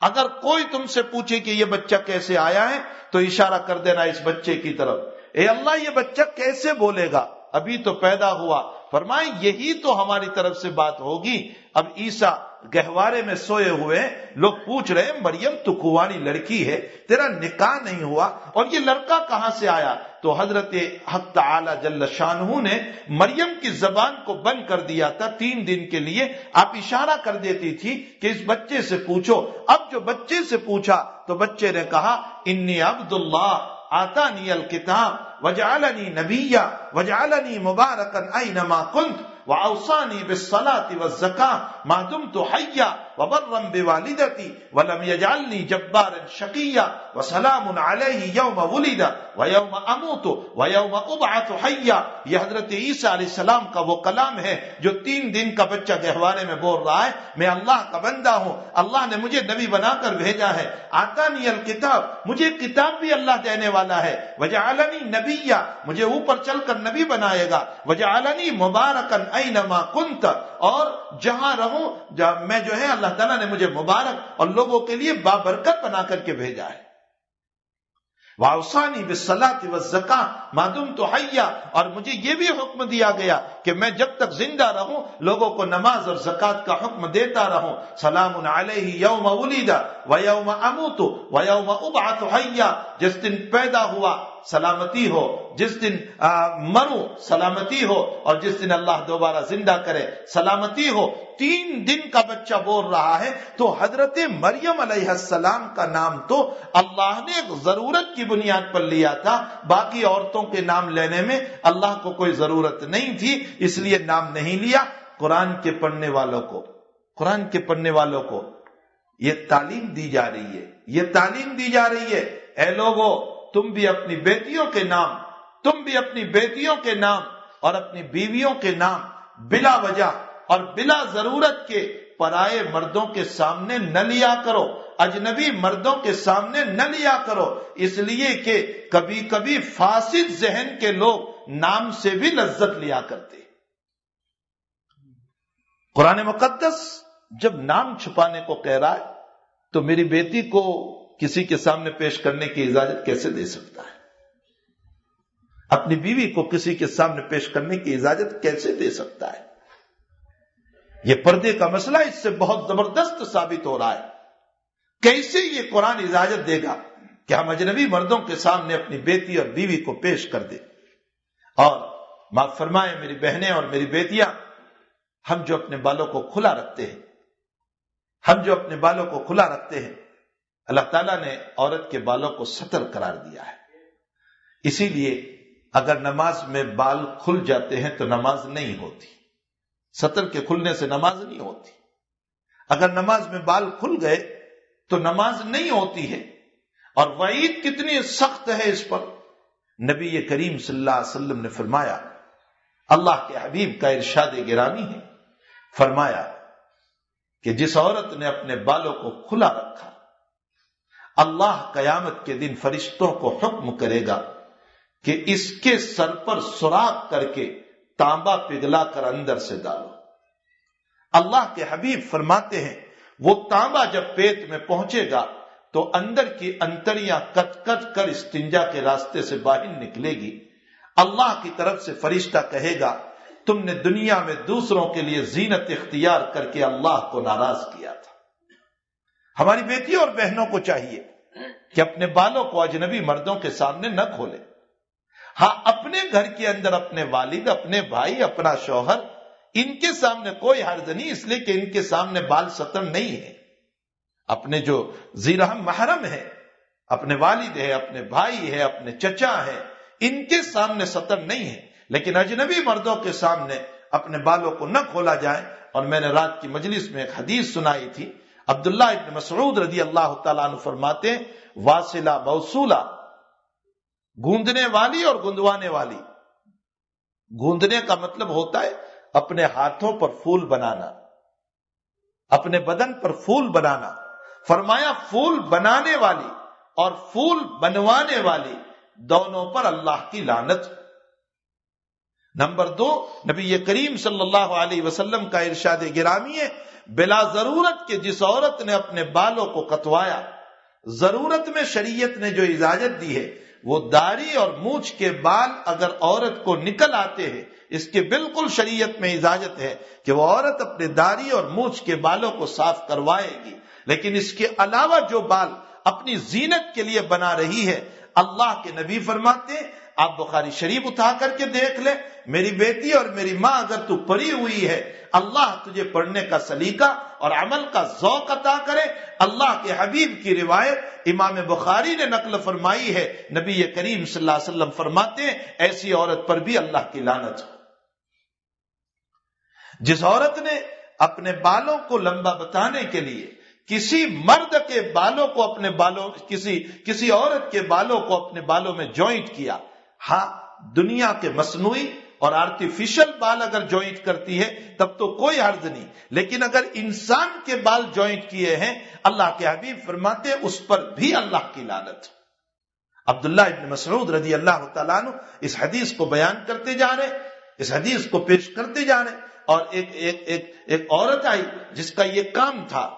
اگر کوئی تم سے پوچھے کہ یہ بچہ کیسے آیا ہے تو اشارہ کر دینا اس بچے کی طرف، اے اللہ یہ بچہ کیسے بولے گا، ابھی تو پیدا ہوا۔ فرمائیں یہی تو ہماری طرف سے بات ہوگی۔ اب عیسیٰ گہوارے میں سوئے ہوئے، لوگ پوچھ رہے ہیں مریم تو کنواری لڑکی ہے، تیرا نکاح نہیں ہوا اور یہ لڑکا کہاں سے آیا؟ تو حضرت حق تعالی جل شانہ نے مریم کی زبان کو بند کر دیا تھا 3 دن کے لیے۔ آپ اشارہ کر دیتی تھی کہ اس بچے سے پوچھو۔ اب جو بچے سے پوچھا تو بچے نے کہا انی عبد اللہ آتانی الکتاب وجعلنی نبیا وجعلنی مبارکا اینما کنت وأوصاني بالصلاة والزكاة ما دمت حيا وبرا بوالدتي ولم يجعلني جبارا شقيا وسلام عليه يوم ولد ويوم أموت ويوم أبعث حيا۔ یہ حضرت عیسیٰ علیہ السلام کا وہ کلام ہے جو 3 دن کا بچہ گہوارے میں بول رہا ہے، میں اللہ کا بندہ ہوں، اللہ نے مجھے نبی بنا کر بھیجا ہے، آتانی الکتاب، مجھے کتاب بھی اللہ دینے والا ہے، وجعلنی نبیا، مجھے اوپر چل کر نبی بنائے گا، وجعلنی مبارکا اینما کنت، اور جہاں رہوں میں جو ہے اللہ تعالیٰ نے مجھے مبارک اور لوگوں کے لیے بابرکت بنا کر کے بھیجا ہے۔ وَأَوْصَانِي بِالصَّلَاةِ وَالزَّكَاةِ مَا دُمْتُ حَيًّا، اور مجھے یہ بھی حکم دیا گیا کہ میں جب تک زندہ رہوں لوگوں کو نماز اور زکوٰۃ کا حکم دیتا رہوں۔ سلام علیہ یوم ولد ویوم اموت ویوم ابعث حیا، جس دن پیدا ہوا سلامتی ہو، جس دن مروں سلامتی ہو، اور جس دن اللہ دوبارہ زندہ کرے سلامتی ہو۔ 3 دن کا بچہ بول رہا ہے تو حضرت مریم علیہ السلام کا نام تو اللہ نے ایک ضرورت کی بنیاد پر لیا تھا، باقی عورتوں کے نام لینے میں اللہ کو کوئی ضرورت نہیں تھی، اس لیے نام نہیں لیا۔ قرآن کے پڑھنے والوں کو یہ تعلیم دی جا رہی ہے، اے لوگو تم بھی اپنی بیٹیوں کے نام اور اپنی بیویوں کے نام بلا وجہ اور بلا ضرورت کے پرائے مردوں کے سامنے نہ لیا کرو، اجنبی مردوں کے سامنے نہ لیا کرو، اس لیے کہ کبھی کبھی فاسد ذہن کے لوگ نام سے بھی لذت لیا کرتے۔ قرآن مقدس جب نام چھپانے کو کہہ رہا ہے تو میری بیٹی کو کسی کے سامنے پیش کرنے کی اجازت کیسے دے سکتا ہے؟ اپنی بیوی کو کسی کے سامنے پیش کرنے کی اجازت کیسے دے سکتا ہے؟ یہ پردے کا مسئلہ اس سے بہت زبردست ثابت ہو رہا ہے۔ کیسے یہ قرآن اجازت دے گا کہ ہم اجنبی مردوں کے سامنے اپنی بیٹی اور بیوی کو پیش کر دیں؟ اور معاف فرمائے میری بہنیں اور میری بیٹیاں، ہم جو اپنے بالوں کو کھلا رکھتے ہیں اللہ تعالیٰ نے عورت کے بالوں کو ستر قرار دیا ہے، اسی لیے اگر نماز میں بال کھل جاتے ہیں تو نماز نہیں ہوتی، ستر کے کھلنے سے نماز نہیں ہوتی۔ اگر نماز میں بال کھل گئے تو نماز نہیں ہوتی ہے، اور وعید کتنی سخت ہے اس پر۔ نبی کریم صلی اللہ علیہ وسلم نے فرمایا، اللہ کے حبیب کا ارشاد گرامی ہے، فرمایا کہ جس عورت نے اپنے بالوں کو کھلا رکھا، اللہ قیامت کے دن فرشتوں کو حکم کرے گا کہ اس کے سر پر سوراخ کر کے تانبا پگھلا کر اندر سے ڈالو۔ اللہ کے حبیب فرماتے ہیں وہ تانبا جب پیٹ میں پہنچے گا تو اندر کی انتڑیاں کٹ کٹ کر استنجا کے راستے سے باہر نکلے گی۔ اللہ کی طرف سے فرشتہ کہے گا تم نے دنیا میں دوسروں کے لیے زینت اختیار کر کے اللہ کو ناراض کیا تھا۔ ہماری بیٹیوں اور بہنوں کو چاہیے کہ اپنے بالوں کو اجنبی مردوں کے سامنے نہ کھولے. ہاں اپنے گھر کے اندر اپنے والد، اپنے بھائی، اپنا شوہر، ان کے سامنے کوئی حرج نہیں، اس لیے کہ ان کے سامنے بال ستر نہیں ہے. اپنے جو ذی-رحم محرم ہے، اپنے والد ہے، اپنے بھائی ہے، اپنے چچا ہے، ان کے سامنے ستر نہیں ہے. لیکن اجنبی مردوں کے سامنے اپنے بالوں کو نہ کھولا جائے. اور میں نے رات کی مجلس میں ایک حدیث سنائی تھی. عبداللہ ابن مسعود رضی اللہ تعالیٰ عنہ فرماتے ہیں واصلہ موصولہ، گوندنے والی اور گندوانے والی. گوندنے کا مطلب ہوتا ہے اپنے ہاتھوں پر پھول بنانا، اپنے بدن پر پھول بنانا. فرمایا پھول بنانے والی اور پھول بنوانے والی دونوں پر اللہ کی لعنت. نمبر 2، نبی کریم صلی اللہ علیہ وسلم کا ارشاد گرامی ہے بلا ضرورت کے جس عورت نے اپنے بالوں کو کتوایا، ضرورت میں شریعت نے جو اجازت دی ہے وہ داڑھی اور مونچھ کے بال اگر عورت کو نکل آتے ہیں، اس کے بالکل شریعت میں اجازت ہے کہ وہ عورت اپنے داڑھی اور مونچھ کے بالوں کو صاف کروائے گی. لیکن اس کے علاوہ جو بال اپنی زینت کے لیے بنا رہی ہے، اللہ کے نبی فرماتے ہیں، آپ بخاری شریف اٹھا کر کے دیکھ لیں، میری بیٹی اور میری ماں اگر تو پڑھی ہوئی ہے، اللہ تجھے پڑھنے کا سلیقہ اور عمل کا ذوق عطا کرے. اللہ کے حبیب کی روایت امام بخاری نے نقل فرمائی ہے، نبی کریم صلی اللہ علیہ وسلم فرماتے ہیں ایسی عورت پر بھی اللہ کی لعنت ہو. جس عورت نے اپنے بالوں کو لمبا بتانے کے لیے کسی مرد کے بالوں کو اپنے بالوں، کسی عورت کے بالوں کو اپنے بالوں میں جوائنٹ کیا، ہاں دنیا کے مصنوعی اور آرٹیفیشل بال اگر جوائنٹ کرتی ہے تب تو کوئی حرج نہیں، لیکن اگر انسان کے بال جوائنٹ کیے ہیں، اللہ کے حبیب فرماتے اس پر بھی اللہ کی لعنت. عبداللہ ابن مسعود رضی اللہ تعالیٰ عنہ اس حدیث کو بیان کرتے جا رہے، اس حدیث کو پیش کرتے جا رہے. اور ایک عورت آئی جس کا یہ کام تھا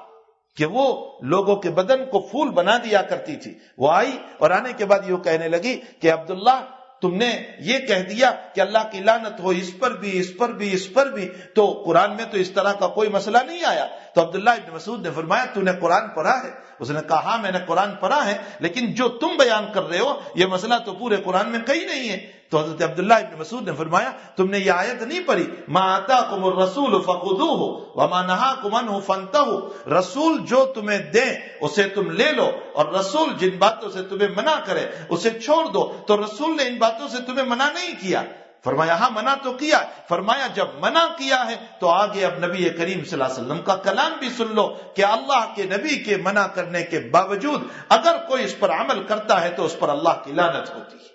کہ وہ لوگوں کے بدن کو پھول بنا دیا کرتی تھی. وہ آئی اور آنے کے بعد یہ کہنے لگی کہ عبداللہ تم نے یہ کہہ دیا کہ اللہ کی لعنت ہو اس پر بھی، اس پر بھی، اس پر بھی، تو قرآن میں تو اس طرح کا کوئی مسئلہ نہیں آیا. تو عبداللہ ابن مسعود نے فرمایا تو نے قرآن پڑھا ہے؟ اس نے کہا ہاں میں نے قرآن پڑھا ہے، لیکن جو تم بیان کر رہے ہو یہ مسئلہ تو پورے قرآن میں کہیں نہیں ہے. تو حضرت عبداللہ ابن مسعود نے فرمایا تم نے یہ آیت نہیں پڑھی ما آتاکم الرسول فخذوہ وما نہاکم عنہ فانتہوا، رسول جو تمہیں دے اسے تم لے لو اور رسول جن باتوں سے تمہیں منع کرے اسے چھوڑ دو. تو رسول نے ان باتوں سے تمہیں منع نہیں کیا. فرمایا ہاں منع تو کیا. فرمایا جب منع کیا ہے تو آگے اب نبی کریم صلی اللہ علیہ وسلم کا کلام بھی سن لو کہ اللہ کے نبی کے منع کرنے کے باوجود اگر کوئی اس پر عمل کرتا ہے تو اس پر اللہ کی لعنت ہوتی ہے.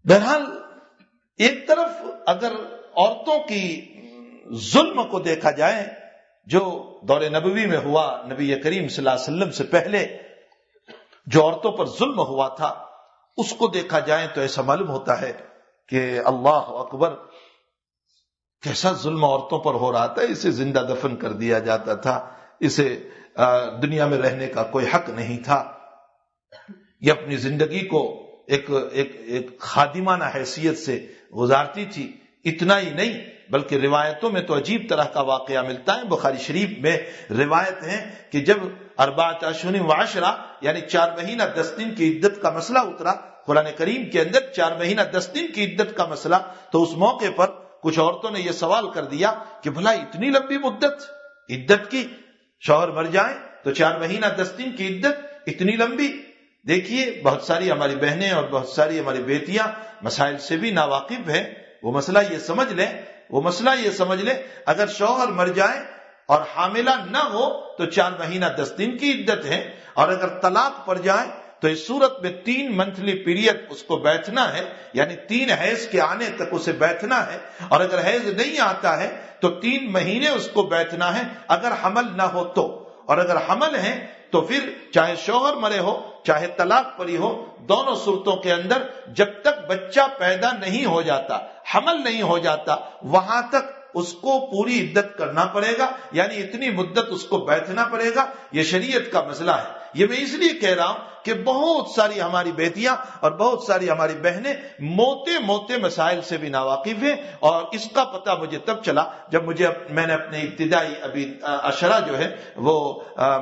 بہرحال ایک طرف اگر عورتوں کی ظلم کو دیکھا جائے جو دور نبوی میں ہوا، نبی کریم صلی اللہ علیہ وسلم سے پہلے جو عورتوں پر ظلم ہوا تھا اس کو دیکھا جائے تو ایسا معلوم ہوتا ہے کہ اللہ اکبر کیسا ظلم عورتوں پر ہو رہا تھا. اسے زندہ دفن کر دیا جاتا تھا، اسے دنیا میں رہنے کا کوئی حق نہیں تھا. یہ اپنی زندگی کو ایک خادمانہ حیثیت سے گزارتی تھی. اتنا ہی نہیں بلکہ روایتوں میں تو عجیب طرح کا واقعہ ملتا ہے. بخاری شریف میں روایت ہے کہ جب 4 اشہر و 10 یعنی 4 مہینہ 10 دن کی عدت کا مسئلہ اترا قرآن کریم کے اندر، 4 مہینہ 10 دن کی عدت کا مسئلہ، تو اس موقع پر کچھ عورتوں نے یہ سوال کر دیا کہ بھلا اتنی لمبی مدت عدت کی، شوہر مر جائیں تو 4 مہینہ 10 دن کی عدت اتنی لمبی. دیکھیے بہت ساری ہماری بہنیں اور بہت ساری ہماری بیٹیاں مسائل سے بھی ناواقف ہیں. وہ مسئلہ یہ سمجھ لیں اگر شوہر مر جائے اور حاملہ نہ ہو تو 4 مہینہ 10 دن کی عدت ہے، اور اگر طلاق پڑ جائے تو اس صورت میں 3 منتھلی پیریڈ اس کو بیٹھنا ہے، یعنی 3 حیض کے آنے تک اسے بیٹھنا ہے. اور اگر حیض نہیں آتا ہے تو 3 مہینے اس کو بیٹھنا ہے اگر حمل نہ ہو تو. اور اگر حمل ہے تو پھر چاہے شوہر مرے ہو چاہے طلاق پڑی ہو، دونوں صورتوں کے اندر جب تک بچہ پیدا نہیں ہو جاتا، حمل نہیں ہو جاتا، وہاں تک اس کو پوری عدت کرنا پڑے گا، یعنی اتنی مدت اس کو بیٹھنا پڑے گا. یہ شریعت کا مسئلہ ہے. یہ میں اس لیے کہہ رہا ہوں کہ بہت ساری ہماری بیٹیاں اور بہت ساری ہماری بہنیں موٹے موٹے مسائل سے بھی ناواقف ہیں، اور اس کا پتہ مجھے تب چلا جب میں نے اپنے ابتدائی ابھی عشرہ جو ہے وہ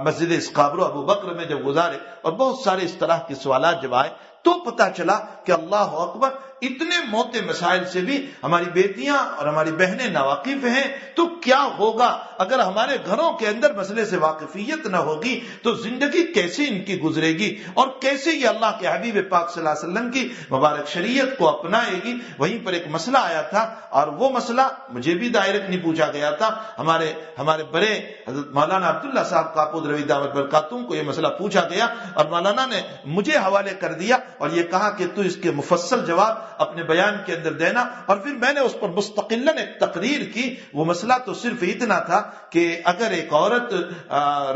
مسجد اسقابرو ابو بکر میں جب گزارے اور بہت سارے اس طرح کے سوالات جب آئے تو پتہ چلا کہ اللہ اکبر، اتنے موٹے مسائل سے بھی ہماری بیٹیاں اور ہماری بہنیں ناواقف ہیں، تو کیا ہوگا اگر ہمارے گھروں کے اندر مسئلے سے واقفیت نہ ہوگی تو زندگی کیسے ان کی گزرے گی اور کیسے یہ اللہ کے حبیب پاک صلی اللہ علیہ وسلم کی مبارک شریعت کو اپنائے گی۔ وہیں پر ایک مسئلہ آیا تھا، اور وہ مسئلہ مجھے بھی ڈائریکٹ نہیں پوچھا گیا تھا، ہمارے بڑے حضرت مولانا عبداللہ صاحب کاپود روی دعوت برکاتہم کو یہ مسئلہ پوچھا گیا، اور مولانا نے مجھے حوالے کر دیا اور یہ کہا کہ تو اس کے مفصل جواب اپنے بیان کے اندر دینا، اور پھر میں نے اس پر مستقلاً ایک تقریر کی۔ وہ مسئلہ تو صرف اتنا تھا کہ اگر ایک عورت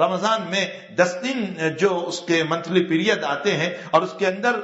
رمضان میں 10 دن جو اس کے منتھلی پیریڈ آتے ہیں اور اس کے اندر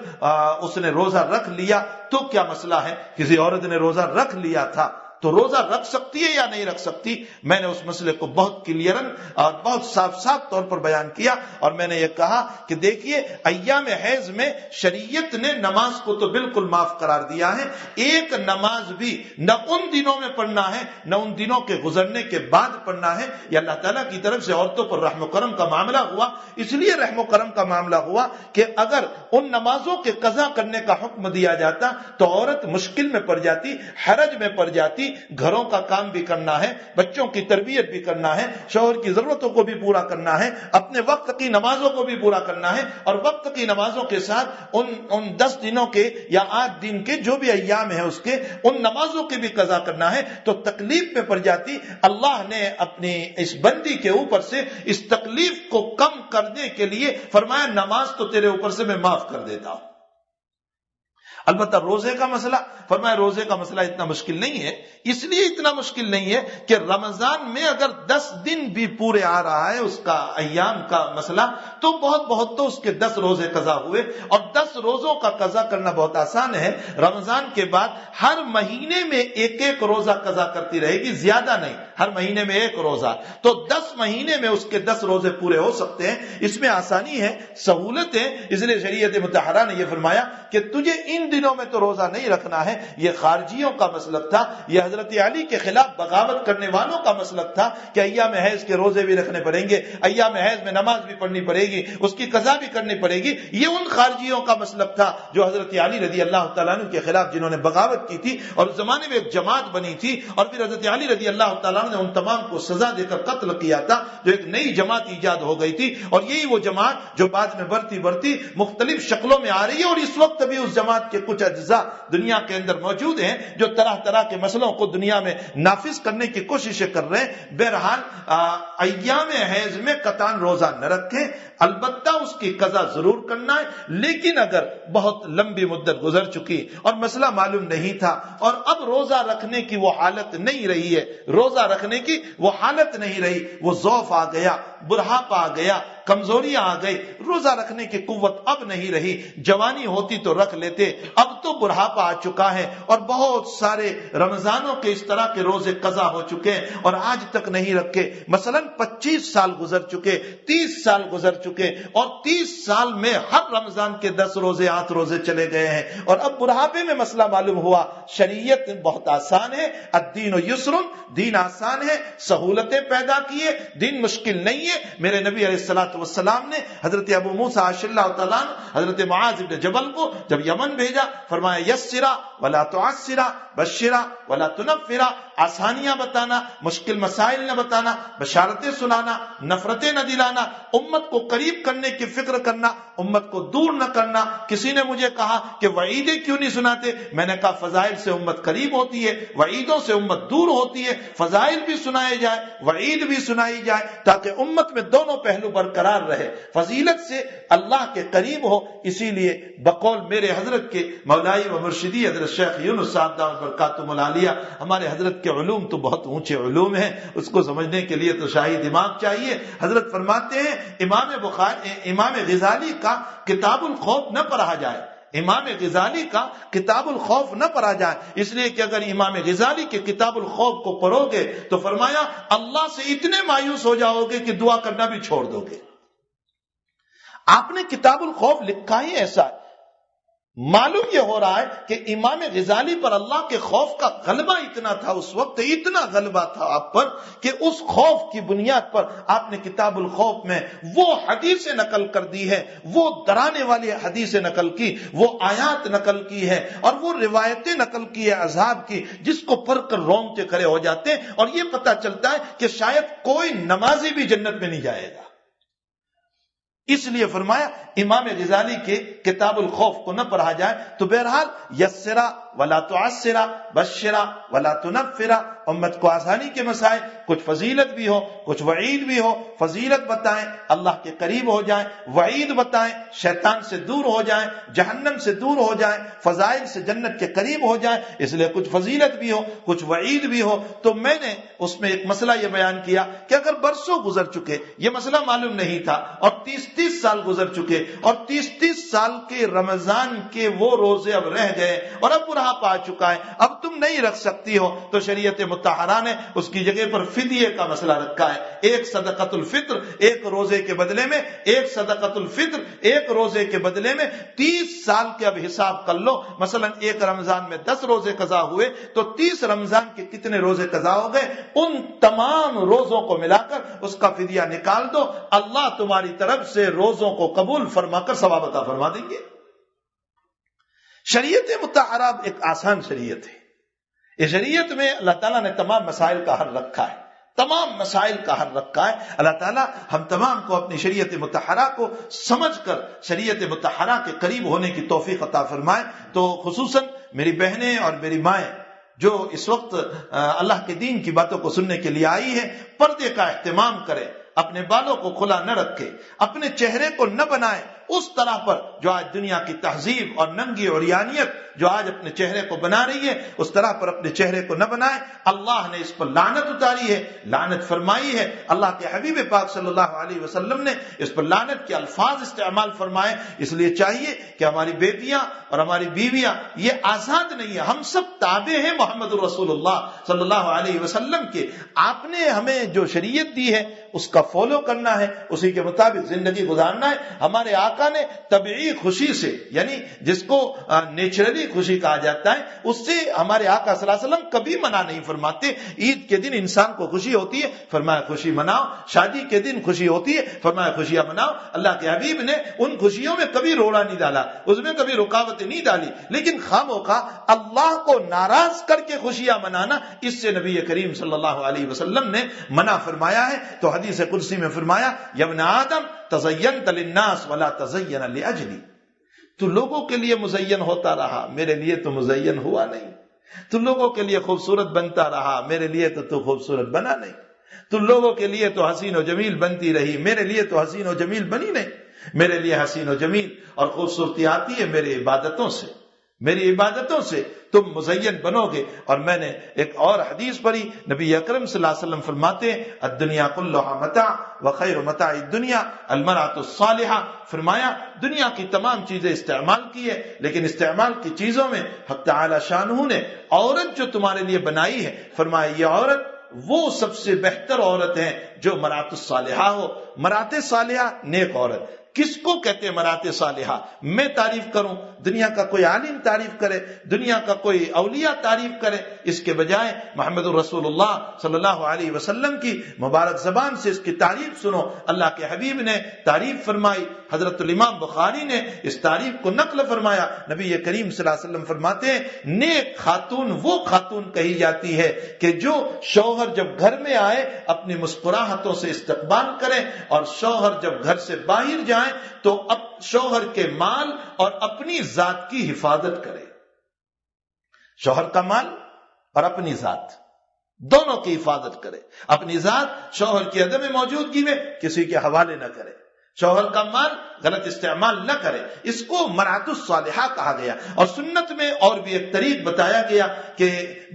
اس نے روزہ رکھ لیا تو کیا مسئلہ ہے؟ کسی عورت نے روزہ رکھ لیا تھا تو روزہ رکھ سکتی ہے یا نہیں رکھ سکتی؟ میں نے اس مسئلے کو بہت کلیئرن اور بہت صاف طور پر بیان کیا، اور میں نے یہ کہا کہ دیکھیے، ایام حیض میں شریعت نے نماز کو تو بالکل معاف قرار دیا ہے، ایک نماز بھی نہ ان دنوں میں پڑھنا ہے نہ ان دنوں کے گزرنے کے بعد پڑھنا ہے۔ یہ اللہ تعالیٰ کی طرف سے عورتوں پر رحم و کرم کا معاملہ ہوا، اس لیے رحم و کرم کا معاملہ ہوا کہ اگر ان نمازوں کے قضا کرنے کا حکم دیا جاتا تو عورت مشکل میں پڑ جاتی، حرج میں پڑ جاتی، گھروں کا کام بھی کرنا ہے، بچوں کی تربیت بھی کرنا ہے، شوہر کی ضرورتوں کو بھی پورا کرنا ہے، اپنے وقت کی نمازوں کو بھی پورا کرنا ہے، اور وقت کی نمازوں کے ساتھ ان 10 دنوں کے یا 8 دن کے جو بھی ایام ہیں اس کے ان نمازوں کے بھی قضا کرنا ہے، تو تکلیف میں پڑ جاتی۔ اللہ نے اپنی اس بندی کے اوپر سے اس تکلیف کو کم کرنے کے لیے فرمایا نماز تو تیرے اوپر سے میں معاف کر دیتا ہوں۔ البتہ روزے کا مسئلہ، فرمایا روزے کا مسئلہ اتنا مشکل نہیں ہے، اس لیے اتنا مشکل نہیں ہے کہ رمضان میں اگر 10 دن بھی پورے آ رہا ہے اس کا ایام کا مسئلہ تو بہت تو اس کے 10 روزے قضا ہوئے، اور 10 روزوں کا قضا کرنا بہت آسان ہے۔ رمضان کے بعد ہر مہینے میں ایک روزہ قضا کرتی رہے گی، زیادہ نہیں، ہر مہینے میں 1 روزہ، تو 10 مہینے میں اس کے 10 روزے پورے ہو سکتے ہیں۔ اس میں آسانی ہے، سہولت ہے، اس لیے شریعت مطہرہ نے یہ فرمایا کہ تجھے ان دنوں میں تو روزہ نہیں رکھنا ہے۔ یہ خارجیوں کا مسلک تھا، یہ حضرت علی کے خلاف بغاوت کرنے والوں کا مسلک تھا کہ ایام حیض کے روزے بھی رکھنے پڑیں گے، ایام حیض میں نماز بھی پڑھنی پڑے گی، اس کی قضا بھی کرنی پڑے گی۔ یہ ان خارجیوں کا مسلک تھا جو حضرت علی رضی اللہ تعالیٰ عنہ کے خلاف جنہوں نے بغاوت کی تھی، اور اس زمانے میں ایک جماعت بنی تھی، اور پھر حضرت علی رضی اللہ تعالیٰ عنہ نے ان تمام کو سزا دے کر قتل کیا تھا، جو ایک نئی جماعت ایجاد ہو گئی تھی، اور یہی وہ جماعت جو بعد میں بڑھتی مختلف شکلوں میں آ رہی ہے، اور اس وقت بھی اس جماعت کے کچھ اجزاء دنیا کے اندر موجود ہیں جو طرح کے مسئلوں کو دنیا میں نافذ کرنے کی کوششیں کر رہے ہیں۔ بہرحال ایام حیض میں قطعاً روزہ نہ رکھیں، البتہ اس کی قضا ضرور کرنا ہے، لیکن اگر بہت لمبی مدت گزر چکی اور مسئلہ معلوم نہیں تھا اور اب روزہ رکھنے کی وہ حالت نہیں رہی ہے، روزہ رکھنے کی وہ حالت نہیں رہی، وہ ضعف آ گیا، بڑھاپا آ گیا، کمزوریاں آ گئی، روزہ رکھنے کی قوت اب نہیں رہی، جوانی ہوتی تو رکھ لیتے، اب تو بڑھاپا آ چکا ہے اور بہت سارے رمضانوں کے اس طرح کے روزے قضا ہو چکے ہیں اور آج تک نہیں رکھے، مثلا 25 سال گزر چکے، 30 سال گزر چکے، اور 30 سال میں ہر رمضان کے 10 روزے 8 روزے چلے گئے ہیں، اور اب بڑھاپے میں مسئلہ معلوم ہوا۔ شریعت بہت آسان ہے، الدین یسر، دین آسان ہے، سہولتیں پیدا کیے، دین مشکل نہیں ہے۔ میرے نبی علیہ الصلوۃ والسلام نے حضرت ابو موسیٰ عاشر اللہ تعالیٰ عنہ حضرت معاذ بن جبل کو جب یمن بھیجا، فرمایا یسرا ولا تعسرا، بشرا ولا تنفرا، آسانیاں بتانا، مشکل مسائل نہ بتانا، بشارتیں سنانا، نفرتیں نہ دلانا، امت کو قریب کرنے کی فکر کرنا، امت کو دور نہ کرنا۔ کسی نے مجھے کہا کہ وعیدیں کیوں نہیں سناتے؟ میں نے کہا فضائل سے امت قریب ہوتی ہے، وعیدوں سے امت دور ہوتی ہے، فضائل بھی سنائے جائے، وعید بھی سنائی جائے، تاکہ امت میں دونوں پہلو برقرار رہے، فضیلت سے اللہ کے قریب ہو۔ اسی لیے بقول میرے حضرت کے مولائی و مرشدی حضرت شیخ یونس صاحب دامت برکاتہم العالیہ، ہمارے حضرت کے علوم تو بہت اونچے علوم ہیں، اس کو سمجھنے کے لیے تو شاہی دماغ چاہیے۔ حضرت فرماتے ہیں امام غزالی کا کتاب الخوف نہ پڑھا جائے، امام غزالی کا کتاب الخوف نہ پڑھا جائے، اس لیے کہ اگر امام غزالی کے کتاب الخوف کو پڑھو گے تو فرمایا اللہ سے اتنے مایوس ہو جاؤ گے کہ دعا کرنا بھی چھوڑ دو گے۔ آپ نے کتاب الخوف لکھا ہی ایسا ہے. معلوم یہ ہو رہا ہے کہ امام غزالی پر اللہ کے خوف کا غلبہ اتنا تھا اس وقت، اتنا غلبہ تھا آپ پر کہ اس خوف کی بنیاد پر آپ نے کتاب الخوف میں وہ حدیثیں نقل کر دی ہے، وہ ڈرانے والی حدیثیں نقل کی، وہ آیات نقل کی ہے، اور وہ روایتیں نقل کی ہے عذاب کی، جس کو پڑھ کر رونگٹے کھڑے ہو جاتے ہیں اور یہ پتہ چلتا ہے کہ شاید کوئی نمازی بھی جنت میں نہیں جائے گا. اس لیے فرمایا امام غزالی کے کتاب الخوف کو نہ پڑھا جائے. تو بہرحال یسرا ولا تعسرا بشرا ولا تنفرا، امت کو آسانی کے مسائل، کچھ فضیلت بھی ہو کچھ وعید بھی ہو. فضیلت بتائیں اللہ کے قریب ہو جائیں، وعید بتائیں شیطان سے دور ہو جائیں، جہنم سے دور ہو جائیں، فضائل سے جنت کے قریب ہو جائیں. اس لیے کچھ فضیلت بھی ہو کچھ وعید بھی ہو. تو میں نے اس میں ایک مسئلہ یہ بیان کیا کہ اگر برسوں گزر چکے، یہ مسئلہ معلوم نہیں تھا، اور 30 سال گزر چکے، اور 30 سال کے رمضان کے وہ روزے اب رہ گئے، اور اب بڑھاپا آ چکا ہے، اب تم نہیں رکھ سکتی ہو، تو شریعت مطہرہ نے اس کی جگہ پر فدیے کا مسئلہ رکھا ہے. ایک صدقۃ الفطر، ایک روزے کے بدلے میں، ایک صدقۃ الفطر ایک روزے کے بدلے میں 30 سال کے اب حساب کر لو. مثلا ایک رمضان میں 10 روزے قضا ہوئے تو 30 رمضان کے کتنے روزے قضا ہو گئے؟ ان تمام روزوں کو ملا کر اس کا فدیہ نکال دو، اللہ تمہاری طرف سے روزوں کو قبول فرما کر ثواب عطا فرما دیں گے. شریعت مطہرہ ایک آسان شریعت ہے. اس شریعت میں اللہ تعالیٰ نے تمام مسائل کا حل رکھا ہے، تمام مسائل کا حل رکھا ہے. اللہ تعالیٰ ہم تمام کو اپنی شریعت مطہرہ کو سمجھ کر شریعت مطہرہ کے قریب ہونے کی توفیق عطا فرمائے. تو خصوصاً میری بہنیں اور میری مائیں جو اس وقت اللہ کے دین کی باتوں کو سننے کے لیے آئی ہے، پردے کا اہتمام کریں، اپنے بالوں کو کھلا نہ رکھے، اپنے چہرے کو نہ بنائے اس طرح پر جو آج دنیا کی تہذیب اور ننگی عریانیت جو آج اپنے چہرے کو بنا رہی ہے، اس طرح پر اپنے چہرے کو نہ بنائے. اللہ نے اس پر لعنت اتاری ہے، لعنت فرمائی ہے. اللہ کے حبیب پاک صلی اللہ علیہ وسلم نے اس پر لعنت کے الفاظ استعمال فرمائے. اس لیے چاہیے کہ ہماری بیٹیاں اور ہماری بیویاں یہ آزاد نہیں ہے، ہم سب تابع ہیں محمد الرسول اللہ صلی اللہ علیہ وسلم کے. آپ نے ہمیں جو شریعت دی ہے اس کا فالو کرنا ہے، اسی کے مطابق زندگی گزارنا ہے. ہمارے آقا نے طبعی خوشی سے، یعنی جس کو نیچرلی خوشی کہا جاتا ہے، اس سے ہمارے آقا صلی اللہ علیہ وسلم کبھی منع نہیں فرماتے. عید کے دن انسان کو خوشی ہوتی ہے، فرمایا خوشی مناؤ. شادی کے دن خوشی ہوتی ہے، فرمایا خوشیاں مناؤ. اللہ کے حبیب نے ان خوشیوں میں کبھی روڑا نہیں ڈالا، اس میں کبھی رکاوٹیں نہیں ڈالی. لیکن خامخواہ اللہ کو ناراض کر کے خوشیاں منانا، اس سے نبی کریم صلی اللہ علیہ وسلم نے منع فرمایا ہے. تو حدیث قدسی میں فرمایا یا ابن آدم تزینت للناس ولا تزین لاجلی، تو لوگوں کے لیے مزین ہوتا رہا، میرے لیے تو مزین ہوا نہیں. تو لوگوں کے لیے خوبصورت بنتا رہا، میرے لیے تو خوبصورت بنا نہیں. تو لوگوں کے لیے تو حسین و جمیل بنتی رہی، میرے لیے تو حسین و جمیل بنی نہیں. میرے لیے حسین و جمیل اور خوبصورتی آتی ہے میری عبادتوں سے، میری عبادتوں سے تم مزین بنو گے. اور میں نے ایک اور حدیث پڑھی، نبی اکرم صلی اللہ علیہ وسلم فرماتے ہیں الدنیا کلھا متاع وخیر متاع الدنیا المرأة الصالحہ. فرمایا دنیا کی تمام چیزیں استعمال کی ہے، لیکن استعمال کی چیزوں میں حق تعالی شانہ نے عورت جو تمہارے لیے بنائی ہے، فرمایا یہ عورت وہ سب سے بہتر عورت ہے جو مرأة الصالحہ ہو. مرأة صالحہ نیک عورت. کس کو کہتے ہیں مرات صالحہ؟ میں تعریف کروں، دنیا کا کوئی عالم تعریف کرے، دنیا کا کوئی اولیاء تعریف کرے، اس کے بجائے محمد الرسول اللہ صلی اللہ علیہ وسلم کی مبارک زبان سے اس کی تعریف سنو. اللہ کے حبیب نے تعریف فرمائی، حضرت الامام بخاری نے اس تعریف کو نقل فرمایا. نبی کریم صلی اللہ علیہ وسلم فرماتے ہیں نیک خاتون وہ خاتون کہی جاتی ہے کہ جو شوہر جب گھر میں آئے اپنی مسکراہٹوں سے استقبال کرے، اور شوہر جب گھر سے باہر جائے تو اب شوہر کے مال اور اپنی ذات کی حفاظت کرے. شوہر کا مال اور اپنی ذات دونوں کی حفاظت کرے. اپنی ذات شوہر کی عدم موجودگی میں کسی کے حوالے نہ کرے، شوہر کا مال غلط استعمال نہ کرے. اس کو مرأۃ الصالحہ کہا گیا. اور سنت میں اور بھی ایک طریق بتایا گیا کہ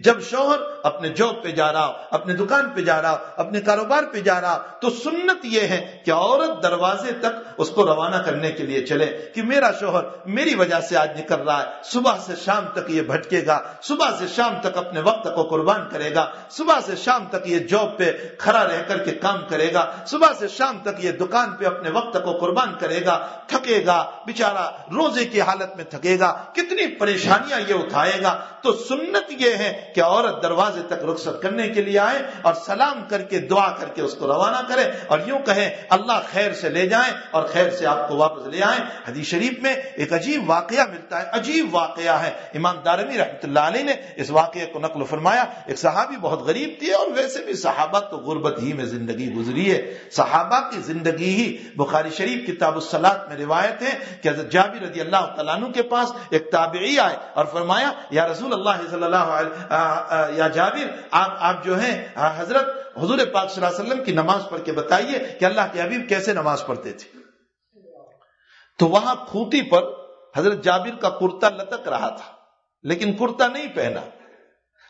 جب شوہر اپنے جاب پہ جا رہا ہو، اپنے دکان پہ جا رہا ہو، اپنے کاروبار پہ جا رہا ہو، تو سنت یہ ہے کہ عورت دروازے تک اس کو روانہ کرنے کے لیے چلے کہ میرا شوہر میری وجہ سے آج نکل رہا ہے، صبح سے شام تک یہ بھٹکے گا، صبح سے شام تک اپنے وقت کو قربان کرے گا، صبح سے شام تک یہ جاب پہ کھڑا رہ کر کے کام کرے گا، صبح سے شام تک یہ دکان پہ اپنے وقت کو قربان کرے گا، تھکے گا بیچارہ، روزے کی حالت میں تھکے گا، کتنی پریشانیاں یہ اٹھائے گا۔ تو سنت یہ ہے کہ عورت دروازے تک رخصت کرنے کے لیے آئے اور سلام کر کے دعا کر کے اس کو روانہ کرے اور یوں کہے اللہ خیر سے لے جائیں اور خیر سے آپ کو واپس لے آئیں۔ حدیث شریف میں ایک عجیب واقعہ ملتا ہے، عجیب واقعہ ہے، امام دارمی رحمۃ اللہ علیہ نے اس واقعے کو نقل فرمایا۔ ایک صحابی بہت غریب تھے، اور ویسے بھی صحابہ تو غربت ہی میں زندگی گزری ہے، صحابہ کی زندگی ہی بخاری شریف کتاب الصلاۃ میں روایت ہے کہ حضرت جابر رضی اللہ تعالیٰ عنہ کے پاس ایک تابعی آئے اور فرمایا یا رسول اللہ صلی اللہ علیہ یا جابر آپ جو ہیں حضرت حضور پاک صلی اللہ علیہ وسلم کی نماز پڑھ کے بتائیے کہ اللہ کے حبیب کیسے نماز پڑھتے تھے۔ تو وہاں کھوٹی پر حضرت جابر کا کرتا لٹک رہا تھا، لیکن کرتا نہیں پہنا،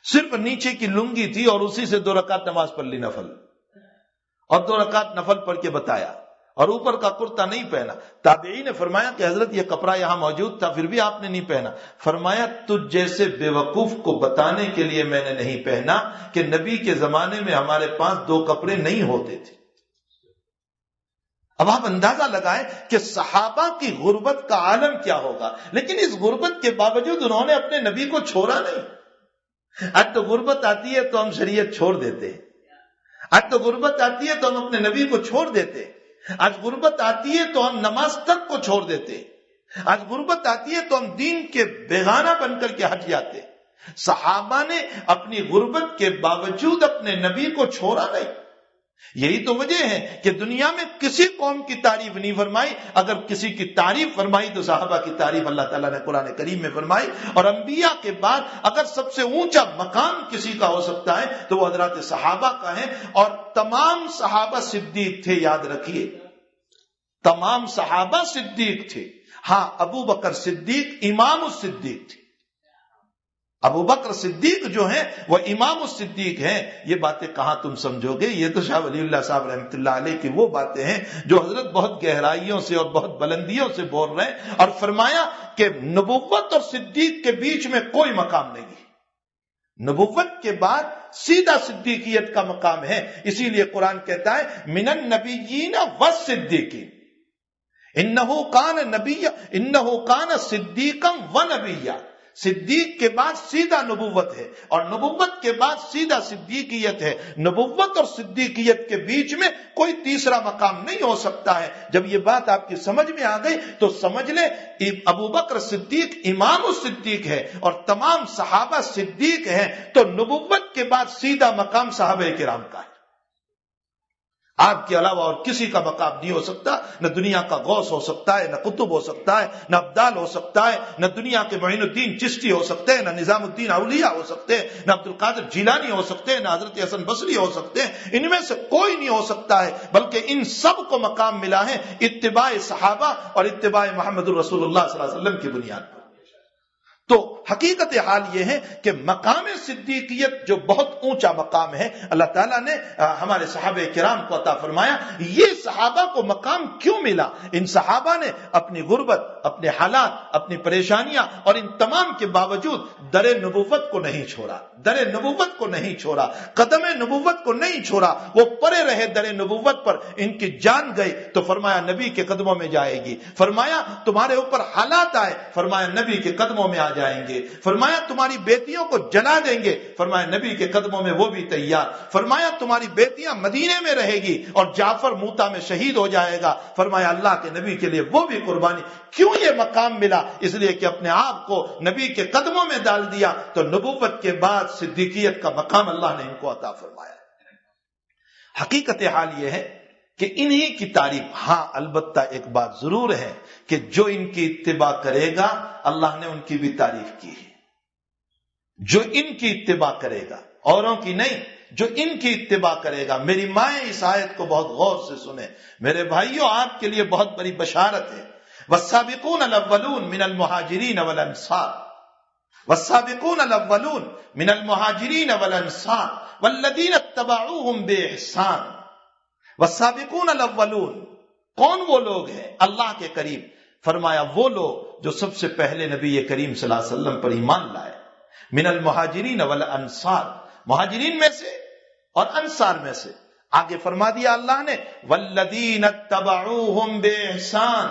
صرف نیچے کی لنگی تھی اور اسی سے 2 رکعت نماز پڑھ لی نفل، اور 2 رکعت نفل پڑھ کے بتایا، اور اوپر کا کرتا نہیں پہنا۔ تابعی نے فرمایا کہ حضرت یہ کپڑا یہاں موجود تھا پھر بھی آپ نے نہیں پہنا۔ فرمایا تجھ جیسے بے وقوف کو بتانے کے لیے میں نے نہیں پہنا کہ نبی کے زمانے میں ہمارے پاس 2 کپڑے نہیں ہوتے تھے۔ اب آپ اندازہ لگائیں کہ صحابہ کی غربت کا عالم کیا ہوگا، لیکن اس غربت کے باوجود انہوں نے اپنے نبی کو چھوڑا نہیں۔ آج تو غربت آتی ہے تو ہم شریعت چھوڑ دیتے ہیں، آج تو غربت آتی ہے تو ہم اپنے نبی کو چھوڑ دیتے ہیں، آج غربت آتی ہے تو ہم نماز تک کو چھوڑ دیتے ہیں، آج غربت آتی ہے تو ہم دین کے بیگانہ بن کر کے ہٹ جاتے ہیں۔ صحابہ نے اپنی غربت کے باوجود اپنے نبی کو چھوڑا نہیں۔ یہی تو وجہ ہے کہ دنیا میں کسی قوم کی تعریف نہیں فرمائی، اگر کسی کی تعریف فرمائی تو صحابہ کی تعریف اللہ تعالیٰ نے قرآن کریم میں فرمائی۔ اور انبیاء کے بعد اگر سب سے اونچا مقام کسی کا ہو سکتا ہے تو وہ حضرات صحابہ کا ہے، اور تمام صحابہ صدیق تھے، یاد رکھیے تمام صحابہ صدیق تھے۔ ہاں ابو بکر صدیق امام الصدیق تھے، ابو بکر صدیق جو ہیں وہ امام الصدیق ہیں۔ یہ باتیں کہاں تم سمجھو گے، یہ تو شاہ ولی اللہ صاحب رحمۃ اللہ علیہ کی وہ باتیں ہیں جو حضرت بہت گہرائیوں سے اور بہت بلندیوں سے بول رہے ہیں۔ اور فرمایا کہ نبوت اور صدیق کے بیچ میں کوئی مقام نہیں ہے، نبوت کے بعد سیدھا صدیقیت کا مقام ہے۔ اسی لیے قرآن کہتا ہے من النبیین والصدیقین، انہ کان صدیقا ونبیا۔ صدیق کے بعد سیدھا نبوت ہے، اور نبوت کے بعد سیدھا صدیقیت ہے۔ نبوت اور صدیقیت کے بیچ میں کوئی تیسرا مقام نہیں ہو سکتا ہے۔ جب یہ بات آپ کی سمجھ میں آ گئی تو سمجھ لیں ابو بکر صدیق امام الصدیق ہے اور تمام صحابہ صدیق ہیں، تو نبوت کے بعد سیدھا مقام صحابہ کرام کا ہے۔ آپ کے علاوہ اور کسی کا مقام نہیں ہو سکتا، نہ دنیا کا غوث ہو سکتا ہے، نہ قطب ہو سکتا ہے، نہ ابدال ہو سکتا ہے، نہ دنیا کے معین الدین چشتی ہو سکتے ہیں، نہ نظام الدین اولیاء ہو سکتے ہیں، نہ عبد القادر جیلانی ہو سکتے ہیں، نہ حضرت حسن بصری ہو سکتے ہیں۔ ان میں سے کوئی نہیں ہو سکتا ہے، بلکہ ان سب کو مقام ملا ہے اتباع صحابہ اور اتباع محمد الرسول اللہ صلی اللہ علیہ وسلم کی بنیاد پر۔ تو حقیقت حال یہ ہے کہ مقام صدیقیت جو بہت اونچا مقام ہے، اللہ تعالیٰ نے ہمارے صحابہ کرام کو عطا فرمایا۔ یہ صحابہ کو مقام کیوں ملا؟ ان صحابہ نے اپنی غربت، اپنے حالات، اپنی پریشانیاں اور ان تمام کے باوجود در نبوت کو نہیں چھوڑا، در نبوت کو نہیں چھوڑا، قدم نبوت کو نہیں چھوڑا، وہ پڑے رہے در نبوت پر۔ ان کی جان گئی تو فرمایا نبی کے قدموں میں جائے گی، فرمایا تمہارے اوپر حالات آئے، فرمایا نبی کے قدموں میں آ جائیں گے، فرمایا تمہاری بیٹیوں کو جلا دیں گے، فرمایا نبی کے قدموں میں وہ بھی تیار، فرمایا تمہاری بیٹیاں مدینے میں رہے گی اور جعفر موتا میں شہید ہو جائے گا، فرمایا اللہ کے نبی کے لیے وہ بھی قربانی۔ کیوں یہ مقام ملا؟ اس لیے کہ اپنے آپ کو نبی کے قدموں میں ڈال دیا، تو نبوت کے بعد صدیقیت کا مقام اللہ نے ان کو عطا فرمایا۔ حقیقت حال یہ ہے کہ انہی کی تعریف، ہاں البتہ ایک بات ضرور ہے کہ جو ان کی اتباع کرے گا اللہ نے ان کی بھی تعریف کی ہے۔ جو ان کی اتباع کرے گا، اوروں کی نہیں، جو ان کی اتباع کرے گا۔ میری مائیں اس آیت کو بہت غور سے سنیں میرے بھائیوں، آپ کے لیے بہت بڑی بشارت ہے۔ والسابقون الاولون من المہاجرین والانصار، والسابقون الاولون من المہاجرین والانصار والذین اتبعوہم بإحسان. والسابقون الاولون، کون وہ لوگ ہیں اللہ کے قریب؟ فرمایا وہ لوگ جو سب سے پہلے نبی کریم صلی اللہ علیہ وسلم پر ایمان لائے. من المہاجرین والانصار، مہاجرین میں سے اور انصار میں سے. آگے فرما دیا اللہ نے والذین اتبعوہم بإحسان،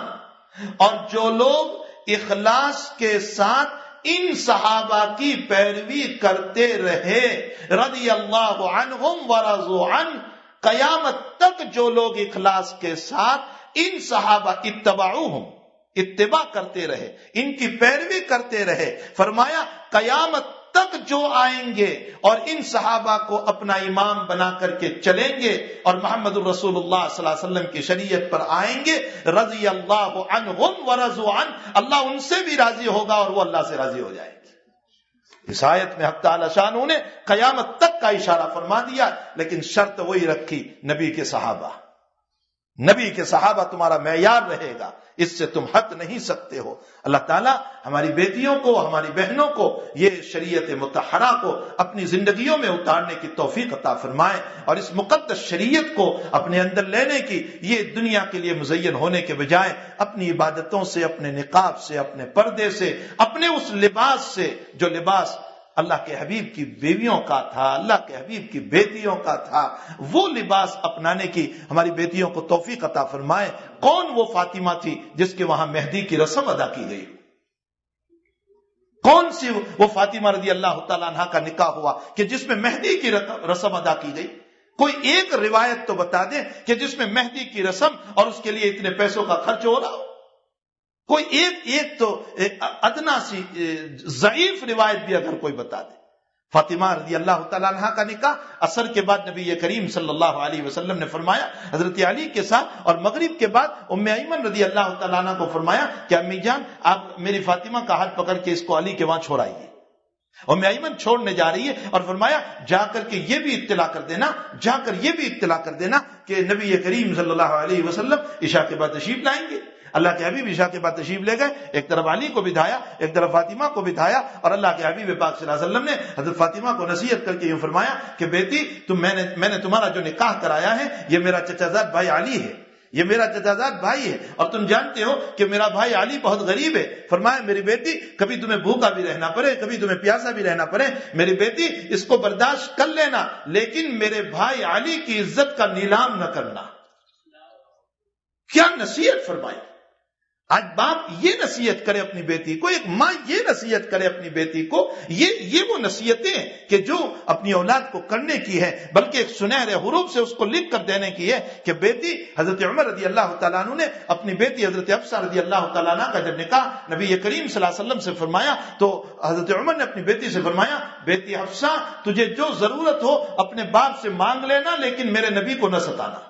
اور جو لوگ اخلاص کے ساتھ ان صحابہ کی پیروی کرتے رہے، رضی اللہ عنہم ورضوا عنہ، قیامت تک جو لوگ اخلاص کے ساتھ ان صحابہ اتبعوہم، اتباع کرتے رہے، ان کی پیروی کرتے رہے، فرمایا قیامت تک جو آئیں گے اور ان صحابہ کو اپنا امام بنا کر کے چلیں گے اور محمد الرسول اللہ صلی اللہ علیہ وسلم کی شریعت پر آئیں گے، رضی اللہ عنہم ورضوا عنہ، اللہ ان سے بھی راضی ہوگا اور وہ اللہ سے راضی ہو جائیں گے. اس آیت میں حق تعالی شانہ نے قیامت تک کا اشارہ فرما دیا، لیکن شرط وہی رکھی، نبی کے صحابہ. نبی کے صحابہ تمہارا معیار رہے گا، اس سے تم ہٹ نہیں سکتے ہو. اللہ تعالیٰ ہماری بیٹیوں کو، ہماری بہنوں کو یہ شریعت مطہرہ کو اپنی زندگیوں میں اتارنے کی توفیق عطا فرمائے، اور اس مقدس شریعت کو اپنے اندر لینے کی، یہ دنیا کے لیے مزین ہونے کے بجائے اپنی عبادتوں سے، اپنے نقاب سے، اپنے پردے سے، اپنے اس لباس سے جو لباس اللہ کے حبیب کی بیویوں کا تھا، اللہ کے حبیب کی بیٹیوں کا تھا، وہ لباس اپنانے کی ہماری بیٹیوں کو توفیق عطا فرمائے. کون وہ فاطمہ تھی جس کے وہاں مہدی کی رسم ادا کی گئی؟ کون سی وہ فاطمہ رضی اللہ تعالیٰ عنہ کا نکاح ہوا کہ جس میں مہدی کی رسم ادا کی گئی؟ کوئی ایک روایت تو بتا دیں کہ جس میں مہدی کی رسم اور اس کے لیے اتنے پیسوں کا خرچ ہو رہا ہو. کوئی ایک تو ادنا سی ضعیف روایت بھی اگر کوئی بتا دے. فاطمہ رضی اللہ تعالیٰ عنہ کا نکاح عصر کے بعد نبی کریم صلی اللہ علیہ وسلم نے فرمایا حضرت علی کے ساتھ، اور مغرب کے بعد ام ایمن رضی اللہ تعالیٰ عنہ کو فرمایا کہ امی جان آپ میری فاطمہ کا ہاتھ پکڑ کے اس کو علی کے وہاں چھوڑائیے. ام ایمن چھوڑنے جا رہی ہے اور فرمایا جا کر کے یہ بھی اطلاع کر دینا، جا کر یہ بھی اطلاع کر دینا کہ نبی کریم صلی اللہ علیہ وسلم عشاء کے بعد تشریف لائیں گے. اللہ کے حبیب عشاء کے بعد تشریف لے گئے، ایک طرف علی کو بٹھایا، ایک طرف فاطمہ کو بٹھایا، اور اللہ کے حبیب پاک صلی اللہ علیہ وسلم نے حضرت فاطمہ کو نصیحت کر کے یوں فرمایا کہ بیٹی میں نے تمہارا جو نکاح کرایا ہے یہ میرا چچا زاد بھائی علی ہے، یہ میرا چچا زاد بھائی ہے، اور تم جانتے ہو کہ میرا بھائی علی بہت غریب ہے. فرمایا میری بیٹی کبھی تمہیں بھوکا بھی رہنا پڑے، کبھی تمہیں پیاسا بھی رہنا پڑے، میری بیٹی اس کو برداشت کر لینا، لیکن میرے بھائی علی کی عزت کا نیلام نہ کرنا. کیا نصیحت فرمائی. آج باپ یہ نصیحت کرے اپنی بیٹی کو، ایک ماں یہ نصیحت کرے اپنی بیٹی کو، یہ وہ نصیحتیں کہ جو اپنی اولاد کو کرنے کی ہے، بلکہ ایک سنہرے حروف سے اس کو لکھ کر دینے کی ہے کہ بیٹی. حضرت عمر رضی اللہ تعالیٰ عنہ نے اپنی بیٹی حضرت حفصہ رضی اللہ تعالیٰ عنہ کا جب نکاح نبی کریم صلی اللہ علیہ وسلم سے فرمایا تو حضرت عمر نے اپنی بیٹی سے فرمایا بیٹی حفصہ تجھے جو ضرورت ہو اپنے باپ سے مانگ لینا، لیکن میرے نبی کو نہ ستانا.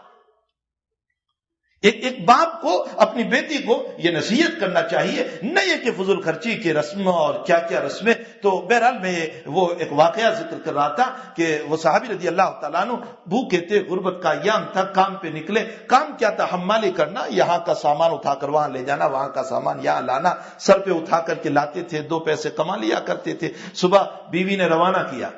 ایک باپ کو اپنی بیٹی کو یہ نصیحت کرنا چاہیے، نہ یہ کہ فضول خرچی کی رسم اور کیا کیا رسمیں. تو بہرحال میں وہ ایک واقعہ ذکر کر رہا تھا کہ وہ صحابی رضی اللہ تعالیٰ عنہ بھوکے تھے، غربت کا ایام تھا، کام پہ نکلے. کام کیا تھا؟ حمالی کرنا، یہاں کا سامان اٹھا کر وہاں لے جانا، وہاں کا سامان یہاں لانا، سر پہ اٹھا کر کے لاتے تھے، 2 پیسے کما لیا کرتے تھے. صبح بیوی نے روانہ کیا،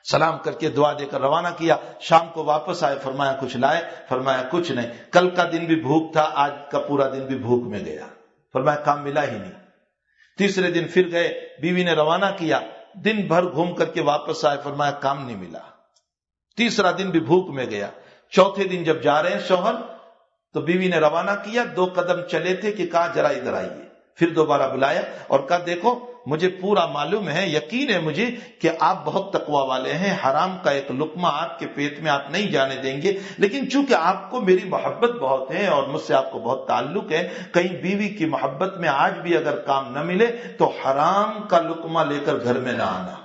سلام کر کے دعا دے کر روانہ کیا. شام کو واپس آئے، فرمایا کچھ لائے؟ فرمایا کچھ نہیں. کل کا دن بھی بھوک تھا، آج کا پورا دن بھی بھوک میں گیا. فرمایا کام ملا ہی نہیں. تیسرے دن پھر گئے، بیوی نے روانہ کیا، دن بھر گھوم کر کے واپس آئے، فرمایا کام نہیں ملا. تیسرا دن بھی بھوک میں گیا. چوتھے دن جب جا رہے ہیں شوہر تو بیوی نے روانہ کیا، 2 قدم چلے تھے کہ کہا ذرا ادھر آئیے. پھر دوبارہ بلایا اور کہا دیکھو مجھے پورا معلوم ہے، یقین ہے مجھے کہ آپ بہت تقوی والے ہیں، حرام کا ایک لقمہ آپ کے پیٹ میں آپ نہیں جانے دیں گے، لیکن چونکہ آپ کو میری محبت بہت ہے اور مجھ سے آپ کو بہت تعلق ہے، کہیں بیوی کی محبت میں آج بھی اگر کام نہ ملے تو حرام کا لقمہ لے کر گھر میں نہ آنا،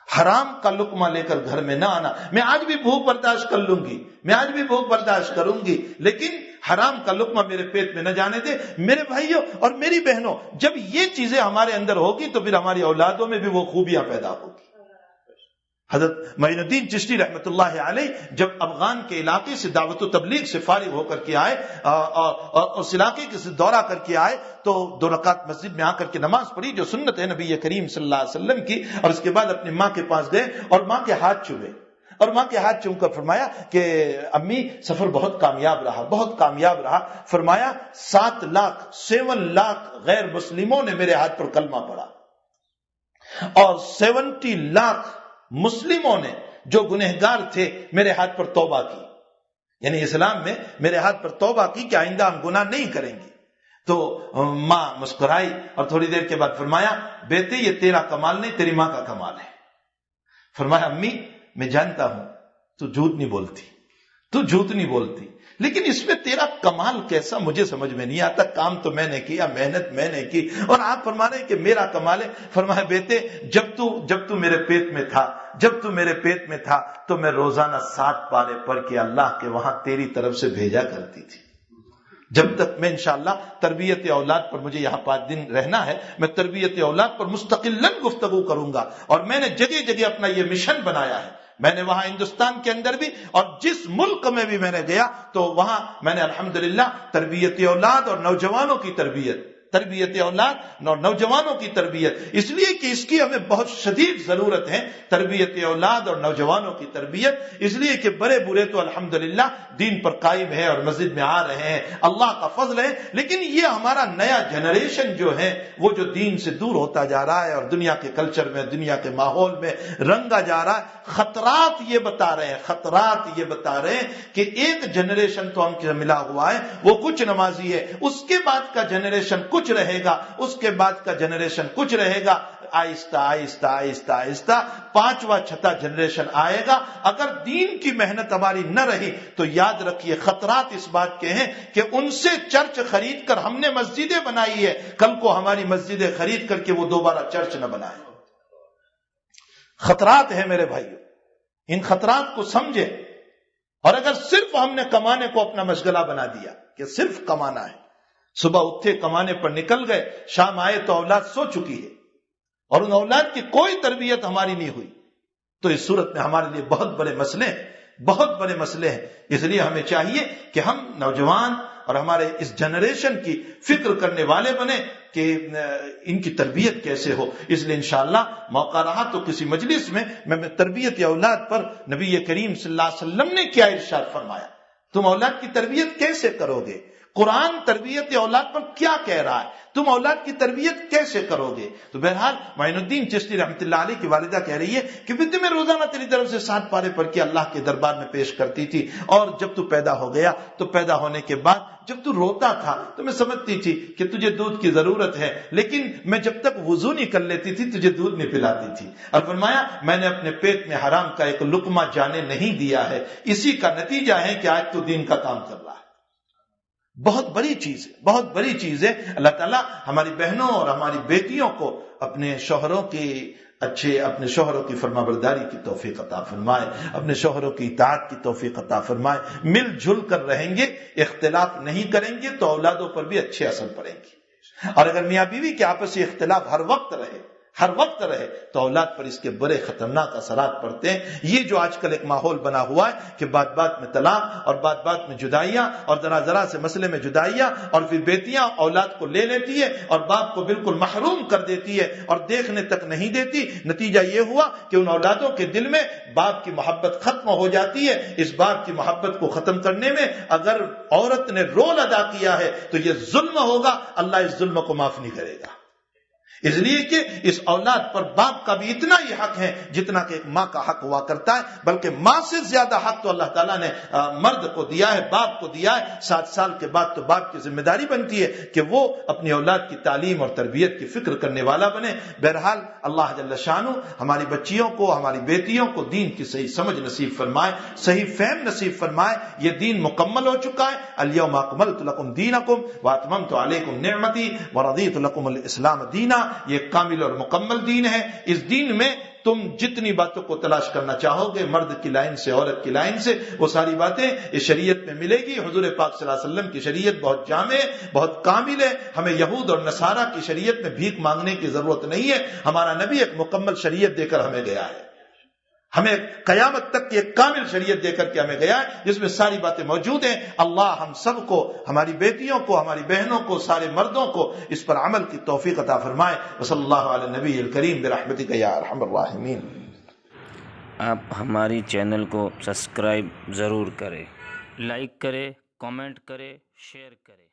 حرام کا لقمہ لے کر گھر میں نہ آنا. میں آج بھی بھوک برداشت کر لوں گی، میں آج بھی بھوک برداشت کروں گی، لیکن حرام کا لقمہ میرے پیٹ میں نہ جانے دے. میرے بھائیوں اور میری بہنوں، جب یہ چیزیں ہمارے اندر ہوگی تو پھر ہماری اولادوں میں بھی وہ خوبیاں پیدا ہوگی. حضرت معین الدین چشتی رحمۃ اللہ علیہ جب افغان کے علاقے سے دعوت و تبلیغ سے فارغ ہو کر کے آئے اور اس علاقے کے سے دورہ کر کے آئے تو 2 رکعت مسجد میں آ کر کے نماز پڑھی جو سنت ہے نبی کریم صلی اللہ علیہ وسلم کی، اور اس کے بعد اپنی ماں کے پاس گئے اور ماں کے ہاتھ چومے، اور ماں کے ہاتھ چوم کر فرمایا کہ امی سفر بہت کامیاب رہا، بہت کامیاب رہا۔ فرمایا 7 لاکھ غیر مسلموں نے میرے ہاتھ پر کلمہ پڑھا، اور 70 لاکھ مسلموں نے جو گنہگار تھے میرے ہاتھ پر توبہ کی، یعنی اسلام میں میرے ہاتھ پر توبہ کی کہ آئندہ ہم گناہ نہیں کریں گے۔ تو ماں مسکرائی اور تھوڑی دیر کے بعد فرمایا بیٹے یہ تیرا کمال نہیں، تیری ماں کا کمال ہے۔ فرمایا امی میں جانتا ہوں تو جھوٹ نہیں بولتی، تو جھوٹ نہیں بولتی، لیکن اس میں تیرا کمال کیسا مجھے سمجھ میں نہیں آتا، کام تو میں نے کیا، محنت میں نے کی، اور آپ فرما رہے کہ میرا کمال ہے۔ فرمایا بیٹے جب تو میرے پیٹ میں تھا تو میں روزانہ 7 پارے پڑھ کے اللہ کے وہاں تیری طرف سے بھیجا کرتی تھی۔ جب تک میں انشاءاللہ تربیت اولاد پر مجھے یہاں 5 دن رہنا ہے، میں تربیت اولاد پر مستقلاً گفتگو کروں گا، اور میں نے جگہ جگہ اپنا یہ مشن بنایا ہے۔ میں نے وہاں ہندوستان کے اندر بھی اور جس ملک میں بھی میں نے گیا تو وہاں میں نے الحمدللہ تربیت اولاد اور نوجوانوں کی تربیت اس لیے کہ اس کی ہمیں بہت شدید ضرورت ہے، تربیت اولاد اور نوجوانوں کی تربیت، اس لیے کہ بڑے برے تو الحمدللہ دین پر قائم ہے اور مسجد میں آ رہے ہیں، اللہ کا فضل ہے، لیکن یہ ہمارا نیا جنریشن جو ہے وہ جو دین سے دور ہوتا جا رہا ہے اور دنیا کے کلچر میں، دنیا کے ماحول میں رنگا جا رہا ہے۔ خطرات یہ بتا رہے ہیں کہ ایک جنریشن تو ہم سے ملا ہوا ہے وہ کچھ نمازی ہے، اس کے بعد کا جنریشن کچھ رہے گا، اس کے بعد کا جنریشن کچھ رہے گا، آہستہ آہستہ 5واں 6واں جنریشن آئے گا۔ اگر دین کی محنت ہماری نہ رہی تو یاد رکھیے خطرات اس بات کے ہیں کہ ان سے چرچ خرید کر ہم نے مسجدیں بنائی ہے، کل کو ہماری مسجدیں خرید کر کے وہ دوبارہ چرچ نہ بنائے۔ خطرات ہیں میرے بھائیو، ان خطرات کو سمجھے، اور اگر صرف ہم نے کمانے کو اپنا مشغلہ بنا دیا کہ صرف کمانا ہے، صبح اٹھے کمانے پر نکل گئے، شام آئے تو اولاد سو چکی ہے اور ان اولاد کی کوئی تربیت ہماری نہیں ہوئی، تو اس صورت میں ہمارے لیے بہت بڑے مسئلے ہیں۔ اس لیے ہمیں چاہیے کہ ہم نوجوان اور ہمارے اس جنریشن کی فکر کرنے والے بنے کہ ان کی تربیت کیسے ہو۔ اس لیے انشاءاللہ موقع رہا تو کسی مجلس میں میں تربیت اولاد پر نبی کریم صلی اللہ علیہ وسلم نے کیا ارشاد فرمایا، تم اولاد کی تربیت کیسے کرو گے، قرآن تربیت اولاد پر کیا کہہ رہا ہے، تم اولاد کی تربیت کیسے کرو گے۔ تو بہرحال معین الدین چشتی رحمۃ اللہ علیہ کی والدہ کہہ رہی ہے کہ بیٹے میں روزانہ تیری طرف سے 7 پارے پڑھ کے اللہ کے دربار میں پیش کرتی تھی، اور جب تو پیدا ہو گیا تو پیدا ہونے کے بعد جب تو روتا تھا تو میں سمجھتی تھی کہ تجھے دودھ کی ضرورت ہے، لیکن میں جب تک وضو نہیں کر لیتی تھی تجھے دودھ نہیں پلاتی تھی، اور فرمایا میں نے اپنے پیٹ میں حرام کا ایک لقمہ جانے نہیں دیا ہے، اسی کا نتیجہ ہے کہ آج تو دین کا کام کر رہا ہے۔ بہت بڑی چیز ہے۔ اللہ تعالیٰ ہماری بہنوں اور ہماری بیٹیوں کو اپنے شوہروں کی فرمانبرداری کی توفیق عطا فرمائے، اپنے شوہروں کی اطاعت کی توفیق عطا فرمائے۔ مل جل کر رہیں گے، اختلاف نہیں کریں گے تو اولادوں پر بھی اچھے اثر پڑیں گے، اور اگر میاں بیوی کے آپسی اختلاف ہر وقت رہے تو اولاد پر اس کے بڑے خطرناک اثرات پڑتے ہیں۔ یہ جو آج کل ایک ماحول بنا ہوا ہے کہ بات بات میں طلاق اور بات بات میں جدائیاں اور ذرا سے مسئلے میں جدائیاں، اور پھر بیٹیاں اولاد کو لے لیتی ہے اور باپ کو بالکل محروم کر دیتی ہے اور دیکھنے تک نہیں دیتی۔ نتیجہ یہ ہوا کہ ان اولادوں کے دل میں باپ کی محبت ختم ہو جاتی ہے۔ اس باپ کی محبت کو ختم کرنے میں اگر عورت نے رول ادا کیا ہے تو یہ ظلم ہوگا، اللہ اس ظلم کو معاف نہیں کرے گا۔ اس لیے کہ اس اولاد پر باپ کا بھی اتنا ہی حق ہے جتنا کہ ایک ماں کا حق ہوا کرتا ہے، بلکہ ماں سے زیادہ حق تو اللہ تعالیٰ نے مرد کو دیا ہے، باپ کو دیا ہے۔ 7 سال کے بعد تو باپ کی ذمہ داری بنتی ہے کہ وہ اپنی اولاد کی تعلیم اور تربیت کی فکر کرنے والا بنے۔ بہرحال اللہ جل شانہ ہماری بچیوں کو، ہماری بیٹیوں کو دین کی صحیح سمجھ نصیب فرمائے، صحیح فہم نصیب فرمائے۔ یہ دین مکمل ہو چکا ہے، الیوم اکملت لکم دینکم واتممت علیکم نعمتی ورضیت لکم الاسلام دینا۔ یہ کامل اور مکمل دین ہے۔ اس دین میں تم جتنی باتوں کو تلاش کرنا چاہو گے، مرد کی لائن سے، عورت کی لائن سے، وہ ساری باتیں اس شریعت میں ملے گی۔ حضور پاک صلی اللہ علیہ وسلم کی شریعت بہت جامع ہے، بہت کامل ہے۔ ہمیں یہود اور نصارہ کی شریعت میں بھیک مانگنے کی ضرورت نہیں ہے۔ ہمارا نبی ایک مکمل شریعت دے کر ہمیں گیا ہے۔ ہمیں قیامت تک کی ایک کامل شریعت دے کر کے ہمیں گیا ہے جس میں ساری باتیں موجود ہیں. اللہ ہم سب کو، ہماری بیٹیوں کو، ہماری بہنوں کو، سارے مردوں کو اس پر عمل کی توفیق عطا فرمائے. وصلی اللہ علی النبی الکریم برحمتک یا ارحم الراحمین. آپ ہماری چینل کو سبسکرائب ضرور کریں، لائک کریں، کامنٹ کریں، شیئر کریں.